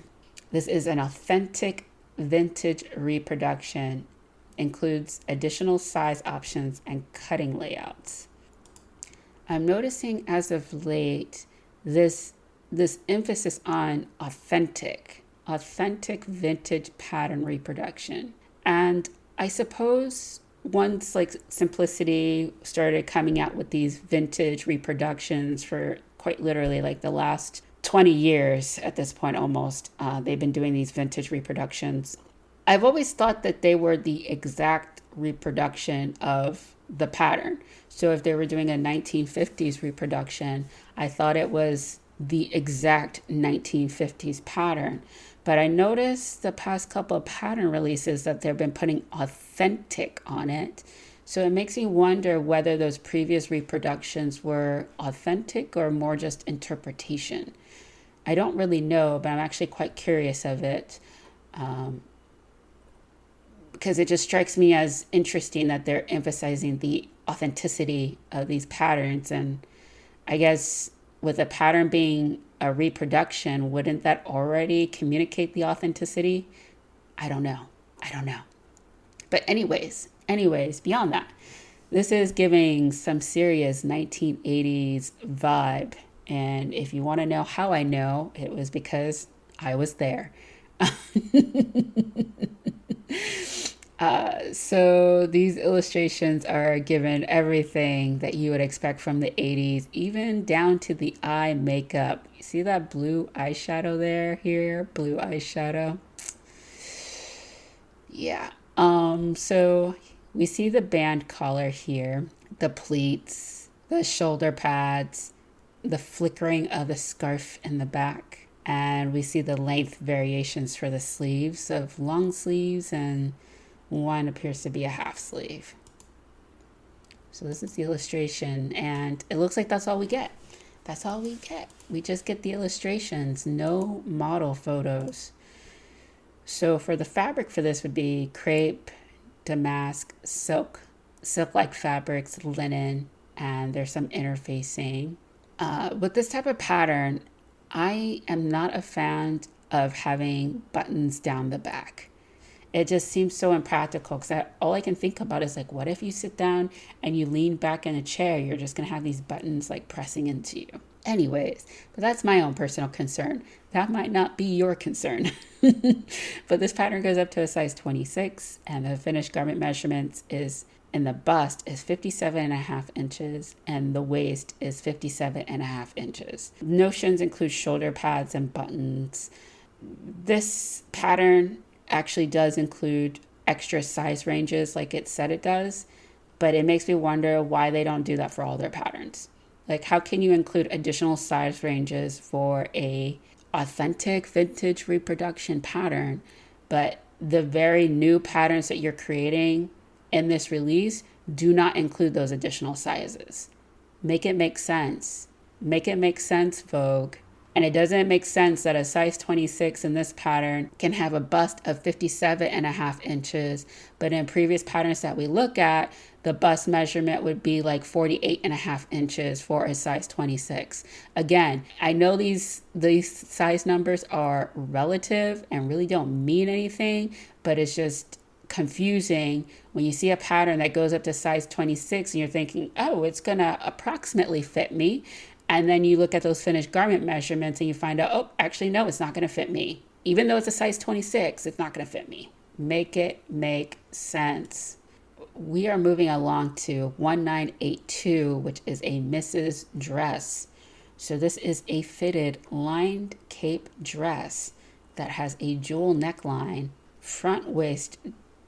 [SPEAKER 1] This is an authentic vintage reproduction. Includes additional size options and cutting layouts. I'm noticing as of late this emphasis on authentic vintage pattern reproduction. And I suppose once Simplicity started coming out with these vintage reproductions for quite literally the last 20 years at this point almost, they've been doing these vintage reproductions. I've always thought that they were the exact reproduction of the pattern. So if they were doing a 1950s reproduction, I thought it was the exact 1950s pattern. But I noticed the past couple of pattern releases that they've been putting authentic on it. So it makes me wonder whether those previous reproductions were authentic or more just interpretation. I don't really know, but I'm actually quite curious of it, because it just strikes me as interesting that they're emphasizing the authenticity of these patterns. And I guess with a pattern being a reproduction, wouldn't that already communicate the authenticity? I don't know. But anyways, beyond that, this is giving some serious 1980s vibe. And if you want to know how I know, it was because I was there. So these illustrations are given everything that you would expect from the 80s, even down to the eye makeup. You see that blue eyeshadow there, here? Blue eyeshadow. Yeah. So we see the band collar here, the pleats, the shoulder pads, the flickering of the scarf in the back. And we see the length variations for the sleeves of long sleeves, and one appears to be a half sleeve. So this is the illustration, and it looks like that's all we get. We just get the illustrations, no model photos. So for the fabric for this would be crepe, damask, silk, silk-like fabrics, linen, and there's some interfacing. With this type of pattern, I am not a fan of having buttons down the back. It just seems so impractical, because all I can think about is like, what if you sit down and you lean back in a chair? You're just going to have these buttons like pressing into you. Anyways, but that's my own personal concern. That might not be your concern. But this pattern goes up to a size 26, and the finished garment measurements is in the bust is 57.5 inches, and the waist is 57.5 inches. Notions include shoulder pads and buttons. This pattern actually does include extra size ranges like it said it does, but it makes me wonder why they don't do that for all their patterns. Like, how can you include additional size ranges for a authentic vintage reproduction pattern, but the very new patterns that you're creating in this release do not include those additional sizes? Make it make sense. Make it make sense, Vogue. And it doesn't make sense that a size 26 in this pattern can have a bust of 57.5 inches, but in previous patterns that we look at, the bust measurement would be like 48.5 inches for a size 26. Again, I know these size numbers are relative and really don't mean anything, but it's just confusing when you see a pattern that goes up to size 26 and you're thinking, oh, it's gonna approximately fit me. And then you look at those finished garment measurements and you find out, oh, actually, no, it's not going to fit me. Even though it's a size 26, it's not going to fit me. Make it make sense. We are moving along to 1982, which is a Mrs. dress. So this is a fitted lined cape dress that has a jewel neckline, front waist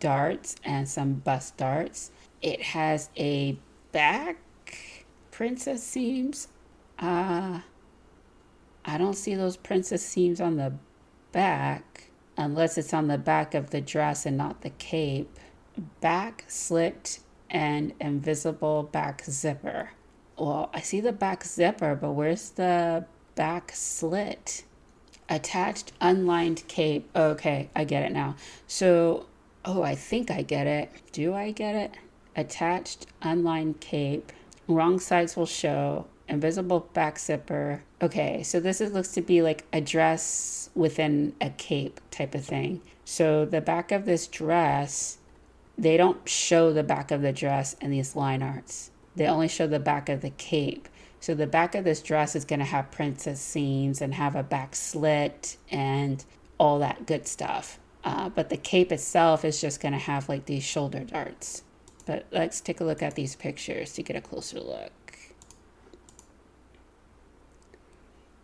[SPEAKER 1] darts, and some bust darts. It has a back princess seams. I don't see those princess seams on the back, unless it's on the back of the dress and not the cape. Back slit and invisible back zipper. Well, I see the back zipper, but where's the back slit? Attached unlined cape. Okay, I get it now. So, I think I get it. Do I get it? Attached unlined cape. Wrong sides will show. Invisible back zipper. Okay, so this looks to be like a dress within a cape type of thing. So the back of this dress, they don't show the back of the dress in these line arts. They only show the back of the cape. So the back of this dress is going to have princess seams and have a back slit and all that good stuff. But the cape itself is just going to have like these shoulder darts. But let's take a look at these pictures to get a closer look.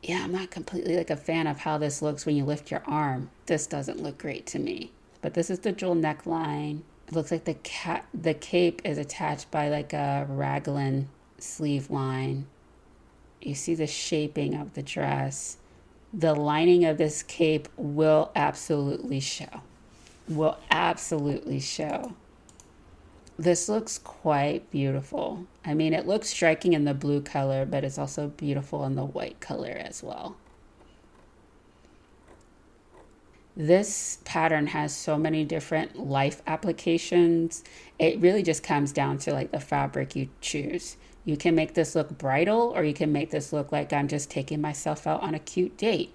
[SPEAKER 1] Yeah, I'm not completely like a fan of how this looks when you lift your arm. This doesn't look great to me. But this is the jewel neckline. It looks like the cape is attached by like a raglan sleeve line. You see the shaping of the dress. the lining of this cape will absolutely show. Will absolutely show. This looks quite beautiful. I mean, it looks striking in the blue color, but it's also beautiful in the white color as well. This pattern has so many different life applications. It really just comes down to like the fabric you choose. You can make this look bridal, or you can make this look like I'm just taking myself out on a cute date,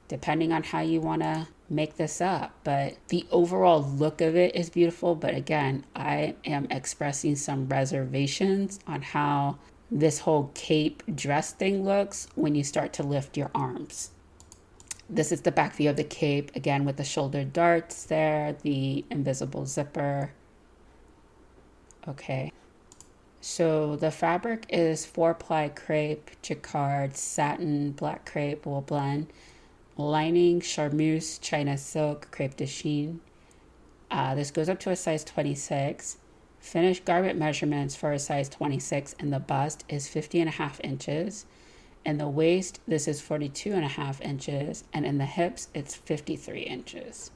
[SPEAKER 1] depending on how you want to make this up. But the overall look of it is beautiful. But again, I am expressing some reservations on how this whole cape dress thing looks when you start to lift your arms. This is the back view of the cape, again with the shoulder darts there, the invisible zipper. Okay, so the fabric is 4-ply crepe, jacquard, satin, black crepe, wool blend, lining, charmeuse, china silk, crepe de chine. This goes up to a size 26. Finished garment measurements for a size 26, and the bust is 50.5 inches. In the waist, this is 42.5 inches, and in the hips, it's 53 inches.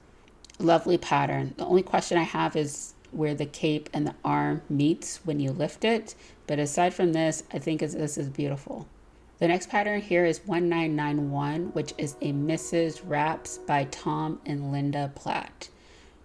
[SPEAKER 1] Lovely pattern. The only question I have is where the cape and the arm meets when you lift it. But aside from this, I think this is beautiful. The next pattern here is 1991, which is a Mrs. Wraps by Tom and Linda Platt.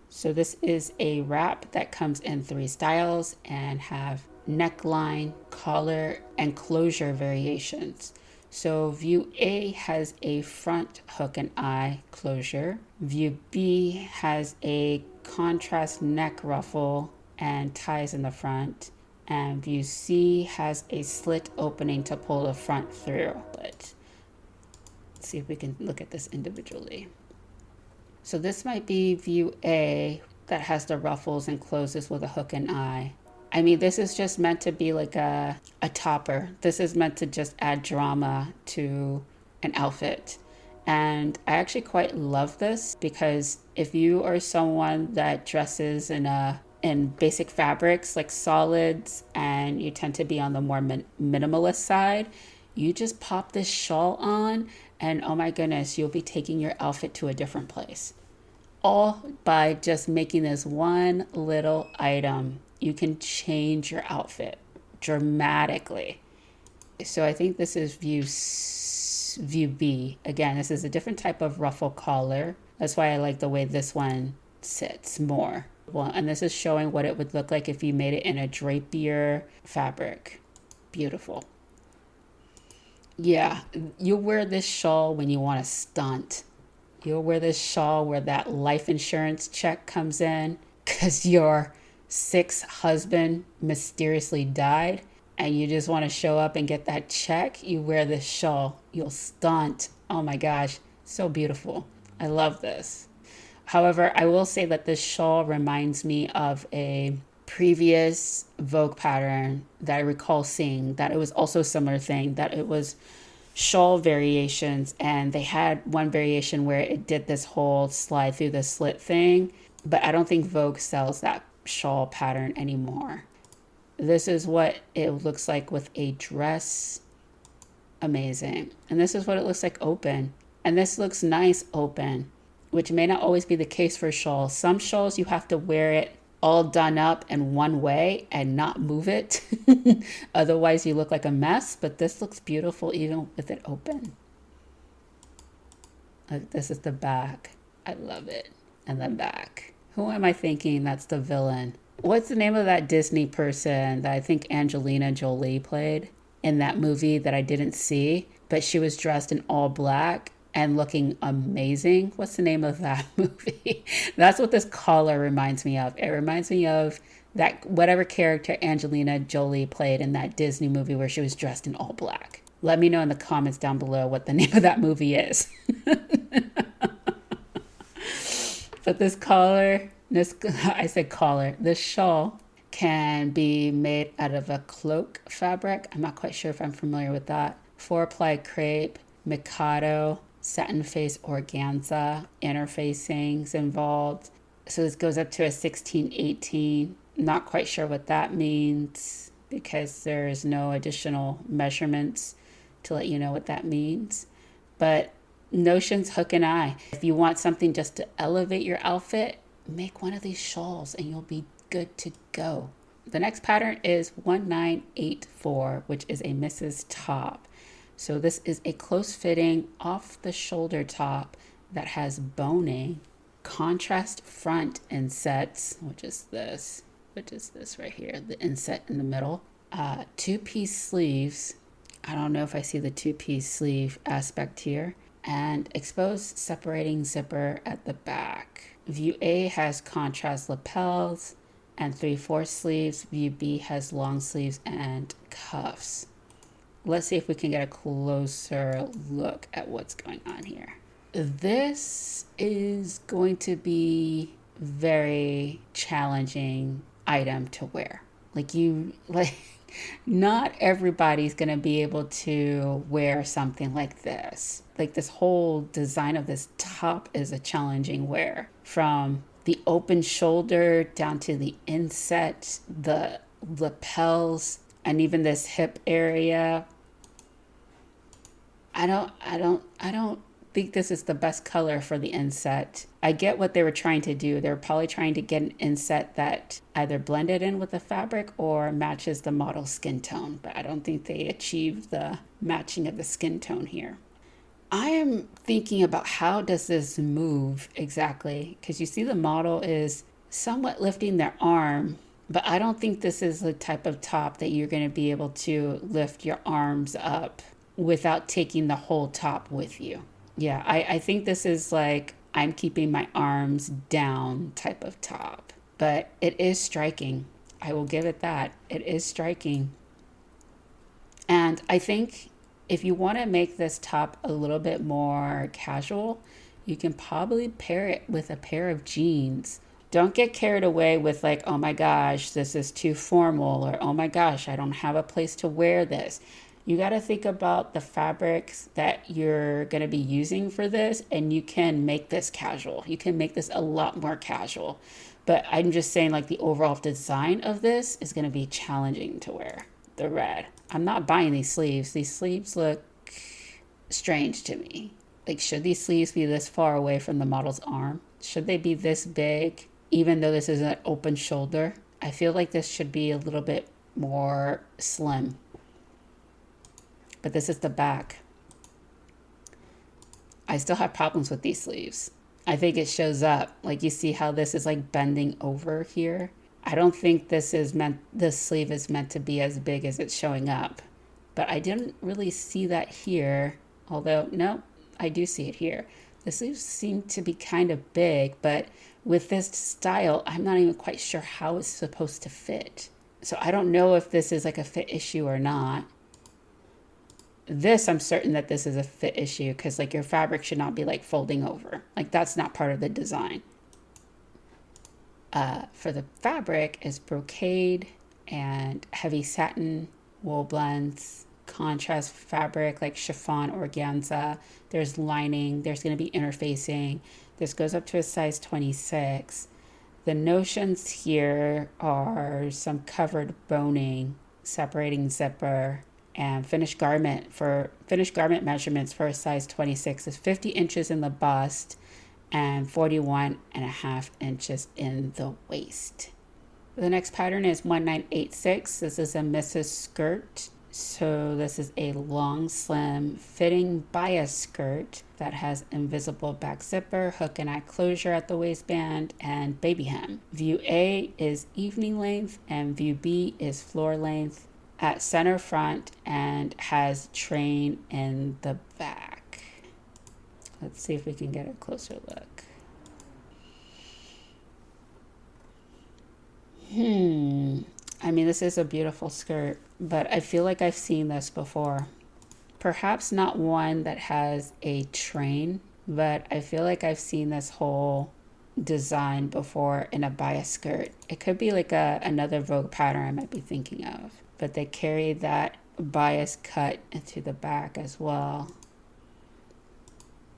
[SPEAKER 1] So this is a wrap that comes in 3 styles and have neckline, collar, and closure variations. So view A has a front hook and eye closure. View B has a contrast neck ruffle and ties in the front. And view C has a slit opening to pull the front through. Let's see if we can look at this individually. So this might be view A that has the ruffles and closes with a hook and eye. I mean, this is just meant to be like a topper. This is meant to just add drama to an outfit. And I actually quite love this because if you are someone that dresses in basic fabrics like solids and you tend to be on the more minimalist side, you just pop this shawl on and oh my goodness, you'll be taking your outfit to a different place. All by just making this one little item. You can change your outfit dramatically. So I think this is view B. Again, this is a different type of ruffle collar. That's why I like the way this one sits more. Well, and this is showing what it would look like if you made it in a drapier fabric. Beautiful. Yeah, you'll wear this shawl when you want to stunt. You'll wear this shawl where that life insurance check comes in because your 6th husband mysteriously died and you just want to show up and get that check. You wear this shawl, you'll stunt. Oh my gosh, so beautiful. I love this. However, I will say that this shawl reminds me of a previous Vogue pattern that I recall seeing, that it was also a similar thing, that it was shawl variations, and they had one variation where it did this whole slide through the slit thing, but I don't think Vogue sells that shawl pattern anymore. This is what it looks like with a dress. Amazing. And this is what it looks like open. And this looks nice open, which may not always be the case for shawls. Some shawls you have to wear it all done up in one way and not move it. Otherwise you look like a mess, but this looks beautiful even with it open. This is the back. I love it. And the back. Who am I thinking that's the villain? What's the name of that Disney person that I think Angelina Jolie played in that movie that I didn't see, but she was dressed in all black and looking amazing? What's the name of that movie? That's what this collar reminds me of. It reminds me of that whatever character Angelina Jolie played in that Disney movie where she was dressed in all black. Let me know in the comments down below what the name of that movie is. But this collar, this shawl can be made out of a cloak fabric. I'm not quite sure if I'm familiar with that. 4-ply crepe, Mikado, satin face organza, interfacings involved. So this goes up to a 16-18. Not quite sure what that means because there's no additional measurements to let you know what that means. But Notions hook and eye. If you want something just to elevate your outfit, make one of these shawls and you'll be good to go. The next pattern is 1984, which is a Mrs. top. So this is a close fitting off the shoulder top that has boning, contrast front insets, which is this right here, the inset in the middle. Two-piece sleeves. I don't know if I see the two-piece sleeve aspect here. And exposed separating zipper at the back. View A has contrast lapels and 3/4 sleeves. View B has long sleeves and cuffs. Let's see if we can get a closer look at what's going on here. This is going to be very challenging item to wear. Not everybody's going to be able to wear something like this. Like this whole design of this top is a challenging wear. From the open shoulder down to the inset, the lapels, and even this hip area. I don't think this is the best color for the inset. I get what they were trying to do. They were probably trying to get an inset that either blended in with the fabric or matches the model's skin tone, but I don't think they achieved the matching of the skin tone here. I am thinking about how does this move exactly, because you see the model is somewhat lifting their arm, but I don't think this is the type of top that you're going to be able to lift your arms up without taking the whole top with you. Yeah, I think this is like I'm keeping my arms down type of top, but it is striking. I will give it that. It is striking. And I think if you want to make this top a little bit more casual, you can probably pair it with a pair of jeans. Don't get carried away with like, oh my gosh, this is too formal, or oh my gosh, I don't have a place to wear this. You got to think about the fabrics that you're going to be using for this, and you can make this casual. You can make this a lot more casual. But I'm just saying, like, the overall design of this is going to be challenging to wear. The red. I'm not buying these sleeves. These sleeves look strange to me. Like, should these sleeves be this far away from the model's arm? Should they be this big, even though this is an open shoulder? I feel like this should be a little bit more slim. But this is the back. I still have problems with these sleeves. I think it shows up. Like, you see how this is like bending over here? I don't think this sleeve is meant to be as big as it's showing up. But I didn't really see that here. Although, no, I do see it here. The sleeves seem to be kind of big, but with this style, I'm not even quite sure how it's supposed to fit. So I don't know if this is like a fit issue or not. This, I'm certain that this is a fit issue, because like your fabric should not be like folding over. Like, that's not part of the design. For the fabric is brocade and heavy satin, wool blends, contrast fabric like chiffon, organza. There's lining. There's going to be interfacing. This goes up to a size 26. The notions here are some covered boning, separating zipper, and finished garment measurements for a size 26 is 50 inches in the bust and 41.5 inches in the waist. The next pattern is 1986. This is a Mrs. skirt. So this is a long, slim, fitting bias skirt that has invisible back zipper, hook and eye closure at the waistband, and baby hem. View A is evening length and view B is floor length at center front and has train in the back. Let's see if we can get a closer look. I mean, this is a beautiful skirt, but I feel like I've seen this before. Perhaps not one that has a train, but I feel like I've seen this whole design before in a bias skirt. It could be like another Vogue pattern I might be thinking of, but they carry that bias cut into the back as well.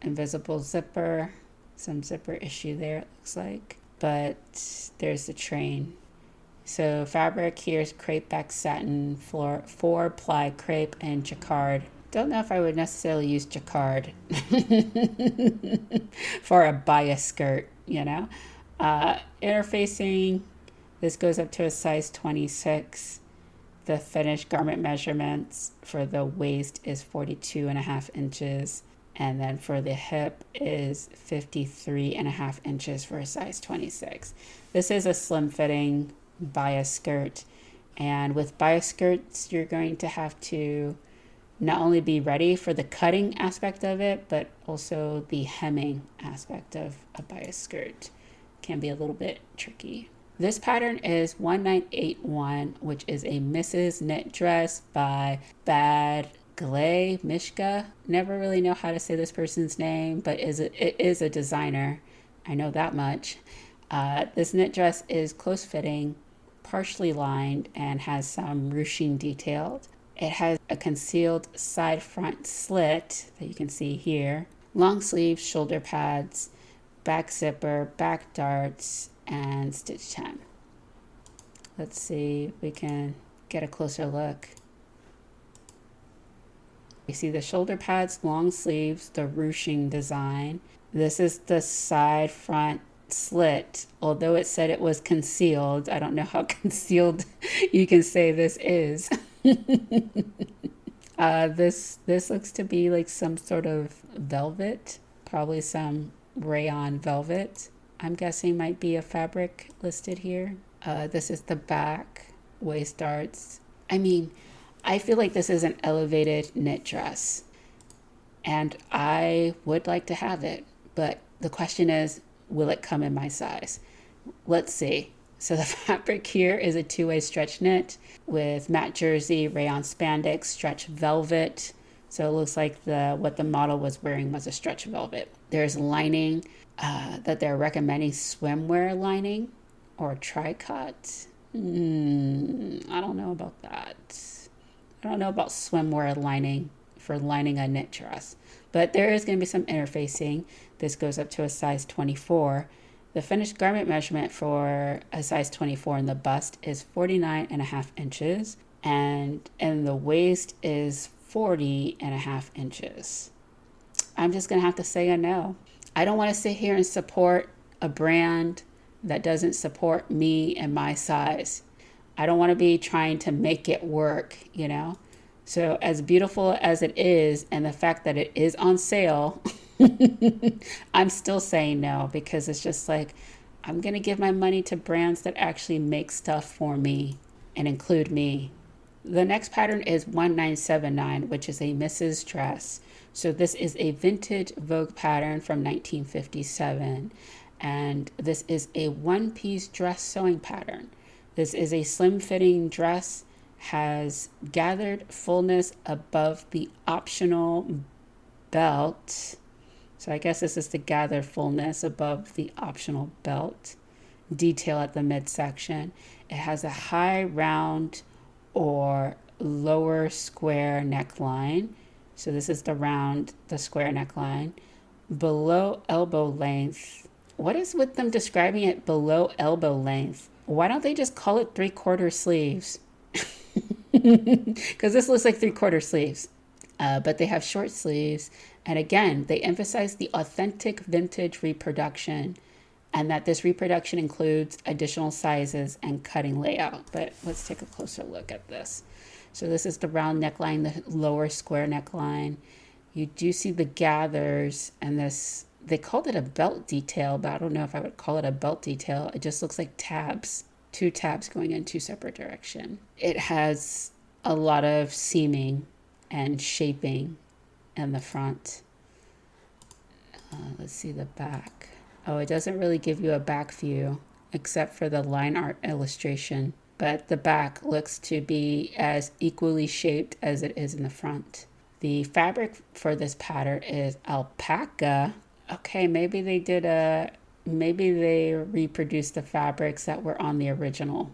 [SPEAKER 1] Invisible zipper, some zipper issue there it looks like, but there's the train. So fabric here is crepe back satin, 4-ply crepe and jacquard. Don't know if I would necessarily use jacquard for a bias skirt, you know. Interfacing, this goes up to a size 26. The finished garment measurements for the waist is 42.5 inches. And then for the hip is 53.5 inches for a size 26. This is a slim fitting bias skirt. And with bias skirts, you're going to have to not only be ready for the cutting aspect of it, but also the hemming aspect of a bias skirt can be a little bit tricky. This pattern is 1981, which is a Mrs. Knit dress by Badgley, Mischka. Never really know how to say this person's name, but it is a designer. I know that much. This knit dress is close fitting, partially lined, and has some ruching detailed. It has a concealed side front slit that you can see here, long sleeves, shoulder pads, back zipper, back darts, and stitch hem. Let's see if we can get a closer look. You see the shoulder pads, long sleeves, the ruching design. This is the side front slit. Although it said it was concealed, I don't know how concealed you can say this is. This looks to be like some sort of velvet, probably some rayon velvet. I'm guessing might be a fabric listed here. This is the back, waist darts. I mean, I feel like this is an elevated knit dress, and I would like to have it, but the question is, will it come in my size? Let's see. So the fabric here is a two-way stretch knit with matte jersey, rayon spandex, stretch velvet. So it looks like what the model was wearing was a stretch velvet. There's lining that they're recommending, swimwear lining or tricot. I don't know about that. I don't know about swimwear lining for lining a knit dress, but there is going to be some interfacing. This goes up to a size 24. The finished garment measurement for a size 24 in the bust is 49.5 inches, and the waist is 40.5 inches. I'm just going to have to say a no. I don't want to sit here and support a brand that doesn't support me and my size. I don't want to be trying to make it work, you know? So as beautiful as it is, and the fact that it is on sale, I'm still saying no, because it's just like, I'm going to give my money to brands that actually make stuff for me and include me. The next pattern is 1979, which is a Mrs. dress. So this is a vintage Vogue pattern from 1957. And this is a one-piece dress sewing pattern. This is a slim-fitting dress, has gathered fullness above the optional belt. So I guess this is the gathered fullness above the optional belt. Detail at the midsection. It has a high round or lower square neckline. So this is the square neckline. Below elbow length. What is with them describing it below elbow length? Why don't they just call it 3/4 sleeves? Because this looks like 3/4 sleeves. But they have short sleeves. And again, they emphasize the authentic vintage reproduction, and that this reproduction includes additional sizes and cutting layout. But let's take a closer look at this. So this is the round neckline, the lower square neckline. You do see the gathers, and this, they called it a belt detail, but I don't know if I would call it a belt detail. It just looks like tabs, 2 tabs going in 2 separate directions. It has a lot of seaming and shaping in the front. Let's see the back. Oh, it doesn't really give you a back view except for the line art illustration, but the back looks to be as equally shaped as it is in the front. The fabric for this pattern is alpaca. Okay, maybe they reproduced the fabrics that were on the original.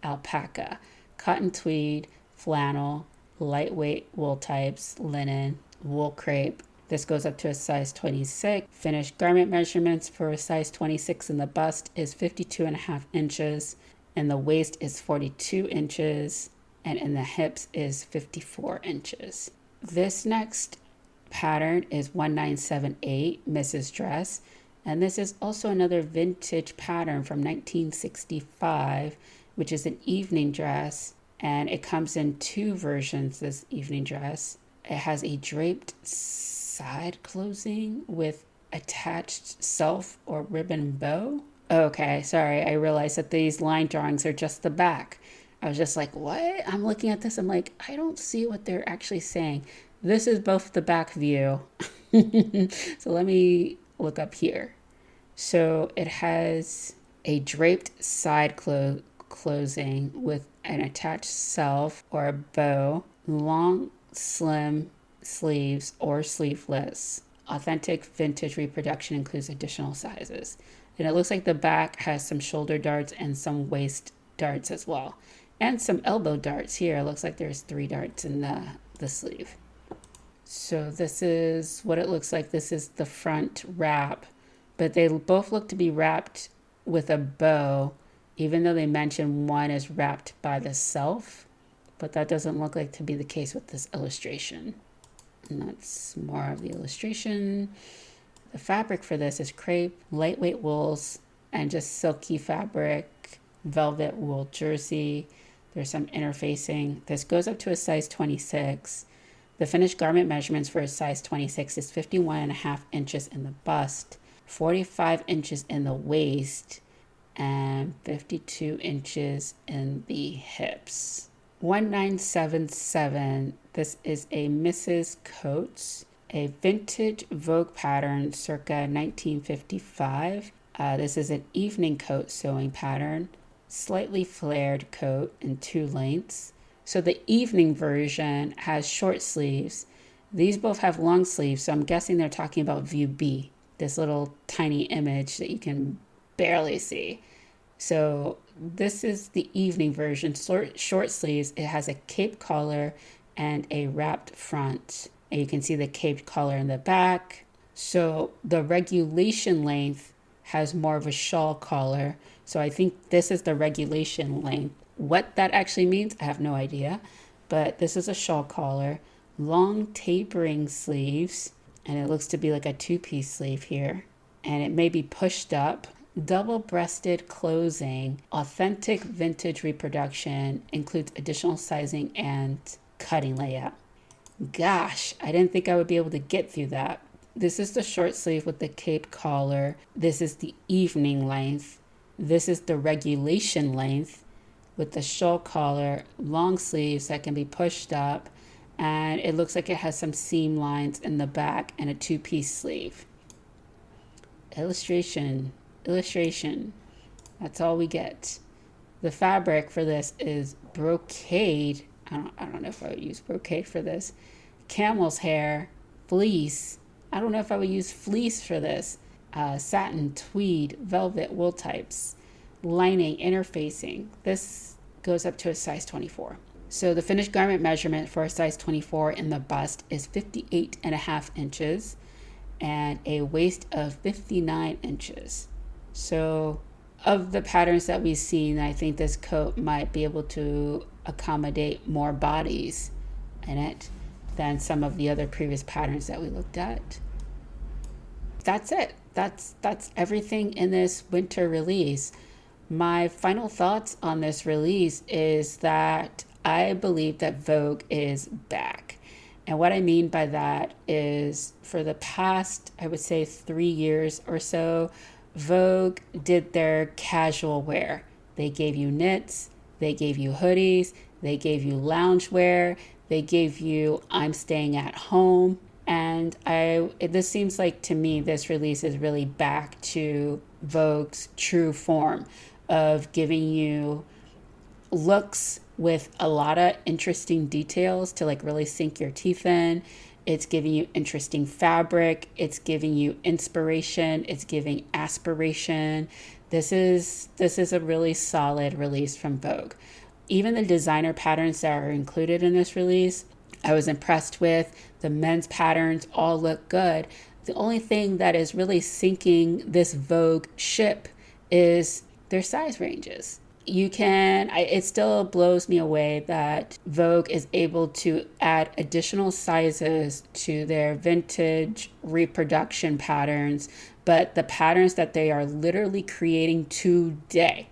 [SPEAKER 1] Alpaca, cotton tweed, flannel, lightweight wool types, linen, wool crepe. This goes up to a size 26. Finished garment measurements for a size 26 in the bust is 52.5 inches, and the waist is 42 inches, and in the hips is 54 inches. This next pattern is 1978 Mrs. Dress, and this is also another vintage pattern from 1965, which is an evening dress, and it comes in two versions, this evening dress. It has a draped side closing with attached self or ribbon bow. Okay, sorry, I realized that these line drawings are just the back. I was just like, what? I'm looking at this, I'm like, I don't see what they're actually saying. This is both the back view. So let me look up here. So it has a draped side closing with an attached self or a bow, long, slim sleeves or sleeveless. Authentic vintage reproduction includes additional sizes. And it looks like the back has some shoulder darts and some waist darts as well. And some elbow darts here. It looks like there's 3 darts in the sleeve. So this is what it looks like. This is the front wrap, but they both look to be wrapped with a bow, even though they mention one is wrapped by the self, but that doesn't look like to be the case with this illustration. And that's more of the illustration. The fabric for this is crepe, lightweight wools, and just silky fabric, velvet wool jersey. There's some interfacing. This goes up to a size 26. The finished garment measurements for a size 26 is 51.5 inches in the bust, 45 inches in the waist, and 52 inches in the hips. 1977, this is a Mrs. Coates, a vintage Vogue pattern circa 1955. This is an evening coat sewing pattern, slightly flared coat in 2 lengths. So the evening version has short sleeves. These both have long sleeves, so I'm guessing they're talking about view B, this little tiny image that you can barely see. So this is the evening version, short sleeves. It has a cape collar and a wrapped front. And you can see the caped collar in the back. So the regulation length has more of a shawl collar. So I think this is the regulation length. What that actually means, I have no idea. But this is a shawl collar, long tapering sleeves, and it looks to be like a 2-piece sleeve here. And it may be pushed up. Double-breasted closing, authentic vintage reproduction, includes additional sizing and cutting layout. Gosh, I didn't think I would be able to get through that. This is the short sleeve with the cape collar. This is the evening length. This is the regulation length with the shawl collar, long sleeves that can be pushed up, and it looks like it has some seam lines in the back and a 2-piece sleeve. Illustration. That's all we get. The fabric for this is brocade. I don't know if I would use brocade for this. Camel's hair, fleece. I don't know if I would use fleece for this. Satin, tweed, velvet, wool types. Lining, interfacing. This goes up to a size 24. So the finished garment measurement for a size 24 in the bust is 58.5 inches and a waist of 59 inches. So of the patterns that we've seen, I think this coat might be able to accommodate more bodies in it than some of the other previous patterns that we looked at. That's it. That's everything in this winter release. My final thoughts on this release is that I believe that Vogue is back. And what I mean by that is for the past, I would say 3 years or so, Vogue did their casual wear. They gave you knits, they gave you hoodies, they gave you loungewear, they gave you I'm staying at home. And this seems like to me this release is really back to Vogue's true form of giving you looks with a lot of interesting details to like really sink your teeth in. It's giving you interesting fabric. It's giving you inspiration. It's giving aspiration. This is a really solid release from Vogue. Even the designer patterns that are included in this release, I was impressed with. The men's patterns all look good. The only thing that is really sinking this Vogue ship is their size ranges. It still blows me away that Vogue is able to add additional sizes to their vintage reproduction patterns, but the patterns that they are literally creating today,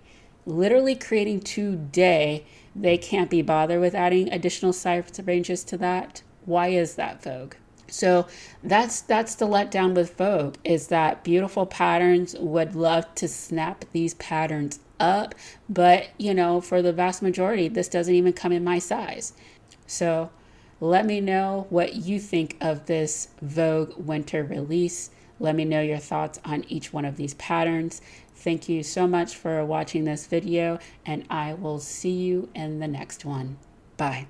[SPEAKER 1] they can't be bothered with adding additional size ranges to that. Why is that, Vogue? So that's the letdown with Vogue, is that beautiful patterns would love to snap these patterns up, but for the vast majority, this doesn't even come in my size. So let me know what you think of this Vogue winter release. Let me know your thoughts on each one of these patterns. Thank you so much for watching this video, and I will see you in the next one. Bye.